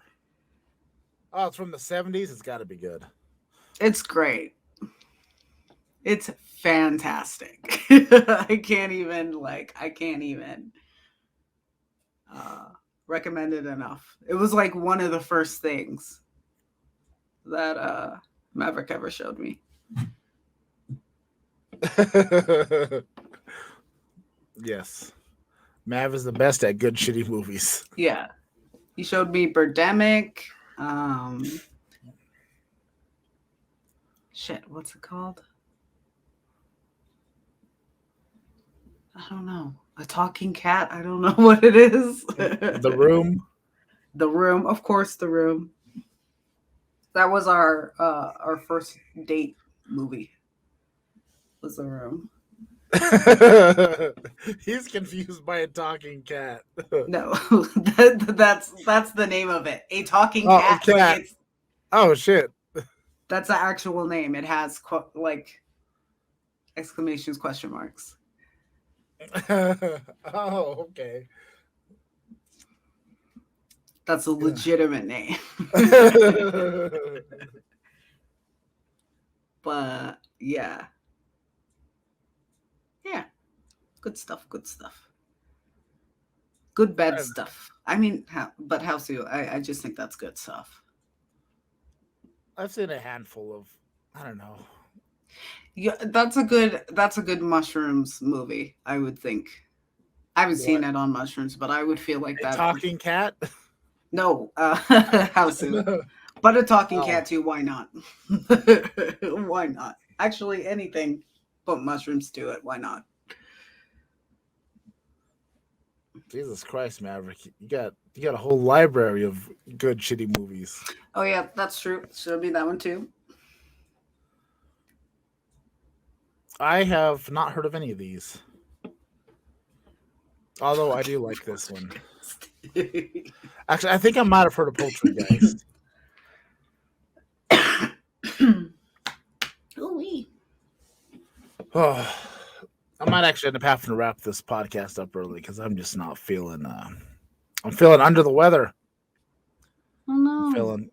Oh, it's from the 70s. It's got to be good. It's great. It's fantastic. I can't even recommend it enough. It was one of the first things that Maverick ever showed me. Yes. Mav is the best at good shitty movies. Yeah. He showed me Birdemic. Shit, what's it called? I don't know. A talking cat? I don't know what it is. The Room. The Room. Of course, The Room. That was our first date movie. Was The Room. He's confused by a talking cat. No, that's the name of it. A talking cat. Oh shit! That's the actual name. It has exclamations, question marks. Oh, okay. That's a legitimate name. But yeah. Good stuff. Good stuff. Good bad I- stuff. I mean, but Houseu, I just think that's good stuff. I've seen a handful of, I don't know. Yeah, that's a good mushrooms movie, I would think. I haven't seen What? it on mushrooms, but I would feel like A that. talking cat? No, Houseu. But a talking Oh, cat too, why not? Why not? Actually, anything but mushrooms to it, why not? Jesus Christ, Maverick! You got a whole library of good shitty movies. Oh yeah, that's true. Should be that one too. I have not heard of any of these, although I do like this one. Actually, I think I might have heard of Poultrygeist. Ooh-wee. Oh, I might actually end up having to wrap this podcast up early because I'm just not feeling. I'm feeling under the weather. Oh I'm no. feeling,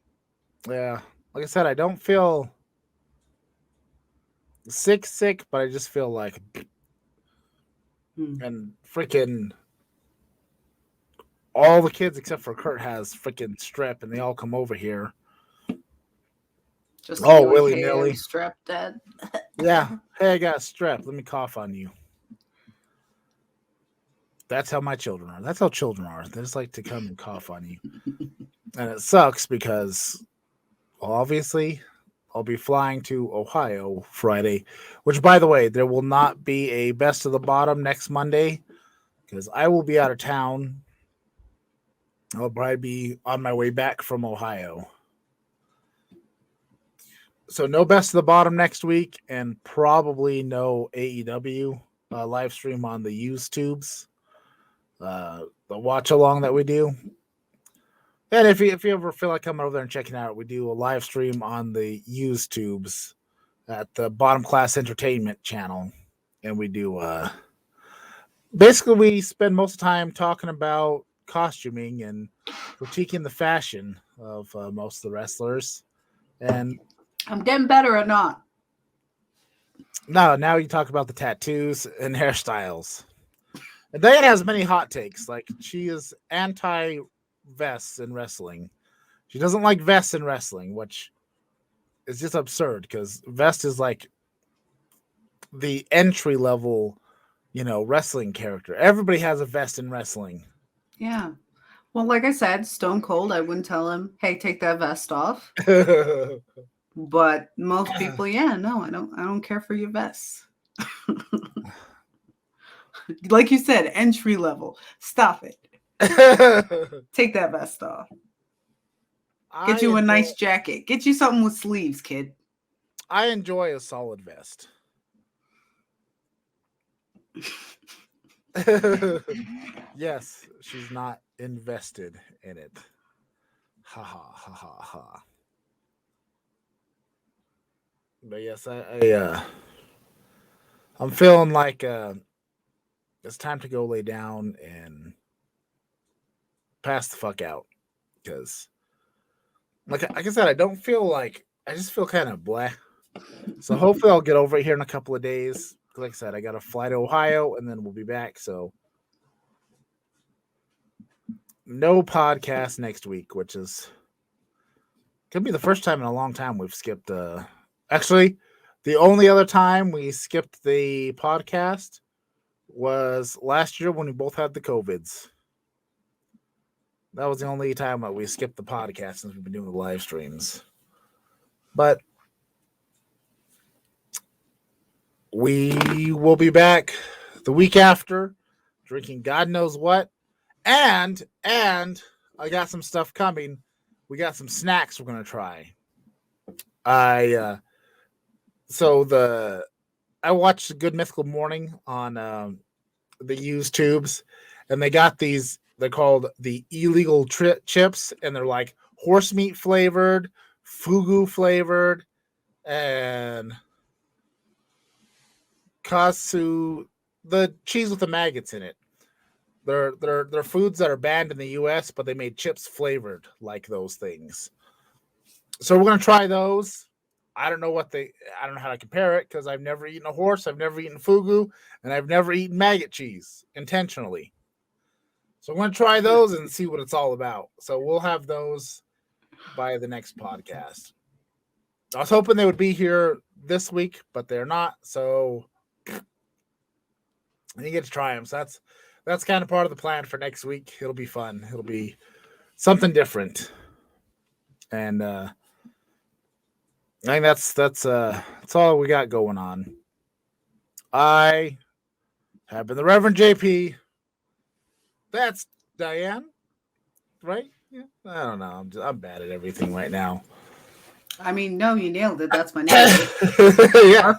yeah. Like I said, I don't feel sick, but I just feel like, and freaking all the kids except for Kurt has freaking strep, and they all come over here. Just Oh, you and willy KM nilly. strep dead. Yeah. Hey, I got strep. Let me cough on you. That's how my children are. That's how children are. They just like to come and cough on you. And it sucks because, well, obviously, I'll be flying to Ohio Friday, which, by the way, there will not be a best of the bottom next Monday because I will be out of town. I'll probably be on my way back from Ohio. So no best of the bottom next week, and probably no AEW live stream on the used tubes, the watch along that we do. And if you ever feel like coming over there and checking out, we do a live stream on the used tubes at the Bottom Class Entertainment channel, and we do basically we spend most of the time talking about costuming and critiquing the fashion of most of the wrestlers. And I'm getting better or not. no, now you talk about the tattoos and hairstyles. And Diane has many hot takes. Like she is anti vests in wrestling. She doesn't like vests in wrestling, which is just absurd because vest is like the entry level, wrestling character. Everybody has a vest in wrestling. Yeah. Well, like I said, Stone Cold, I wouldn't tell him, hey, take that vest off. But most people, yeah, no, I don't care for your vests. Like you said, entry level. Stop it. Take that vest off. Get you a nice jacket. Get you something with sleeves, kid. I enjoy a solid vest. Yes, she's not invested in it. Ha ha ha ha ha. But yes, I'm feeling like it's time to go lay down and pass the fuck out because, like I said, I don't feel like I just feel kind of blah. So hopefully I'll get over it here in a couple of days. Like I said, I got to fly to Ohio and then we'll be back. So no podcast next week, which is could be the first time in a long time we've skipped. Actually, the only other time we skipped the podcast was last year when we both had the COVIDs. That was the only time that we skipped the podcast since we've been doing the live streams. But we will be back the week after, drinking God knows what, and I got some stuff coming. We got some snacks we're gonna try. I watched Good Mythical Morning on the used tubes, and they got these. They're called the illegal chips, and they're like horse meat flavored, fugu flavored, and kasu, the cheese with the maggots in it. They're foods that are banned in the U.S., but they made chips flavored like those things. So we're gonna try those. I don't know how to compare it because I've never eaten a horse, I've never eaten fugu, and I've never eaten maggot cheese intentionally. So I'm going to try those and see what it's all about. So we'll have those by the next podcast. I was hoping they would be here this week, but they're not. So you get to try them. So that's kind of part of the plan for next week. It'll be fun. It'll be something different. And I think that's all we got going on. I have been the Reverend JP. That's Diane, right? Yeah. I don't know. I'm bad at everything right now. I mean, no, you nailed it. That's my name. Yeah.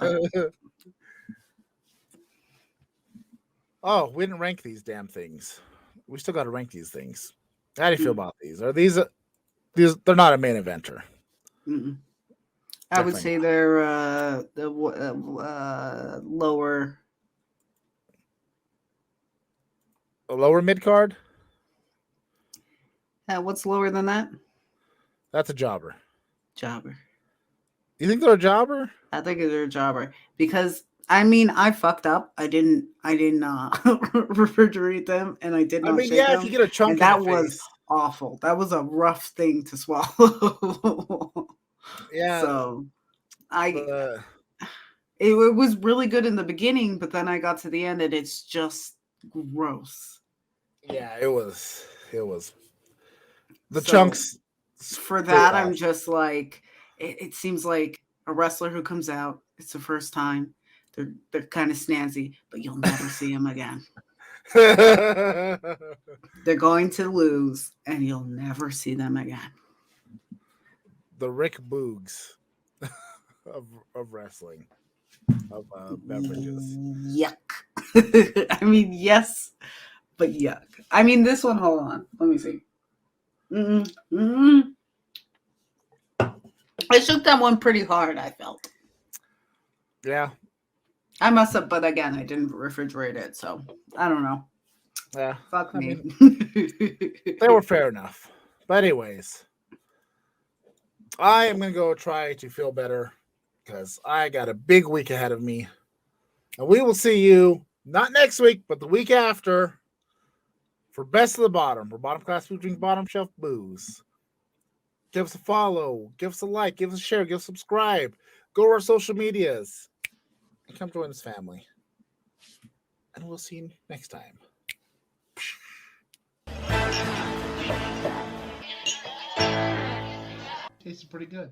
Oh, we didn't rank these damn things. We still got to rank these things. How do you feel about these? Are these they're not a main eventer? Mm-mm. I would say they're the lower. A lower mid card? What's lower than that? That's a jobber. Jobber. You think they're a jobber? I think they're a jobber because I mean I fucked up. I didn't refrigerate them and I did not. Shake them, if you get a chunk, and that was awful. That was a rough thing to swallow. Yeah. So it was really good in the beginning, but then I got to the end and it's just gross. Yeah, it was. The chunks. For that, I'm just like, it seems like a wrestler who comes out, it's the first time, they're kind of snazzy, but you'll never see them again. They're going to lose, and you'll never see them again. The Rick Boogs of wrestling, of beverages. Yuck. I mean, yes, but yuck. I mean, this one, hold on. Let me see. I shook that one pretty hard, I felt. Yeah. I must have, but again, I didn't refrigerate it, so I don't know. Yeah. Fuck me. They were fair enough. But anyways, I am going to go try to feel better because I got a big week ahead of me. And we will see you, not next week, but the week after, for Best of the Bottom, for Bottom Class Food Drink Bottom Shelf Booze. Give us a follow, give us a like, give us a share, give us a subscribe. Go to our social medias and come join this family. And we'll see you next time. Tastes pretty good.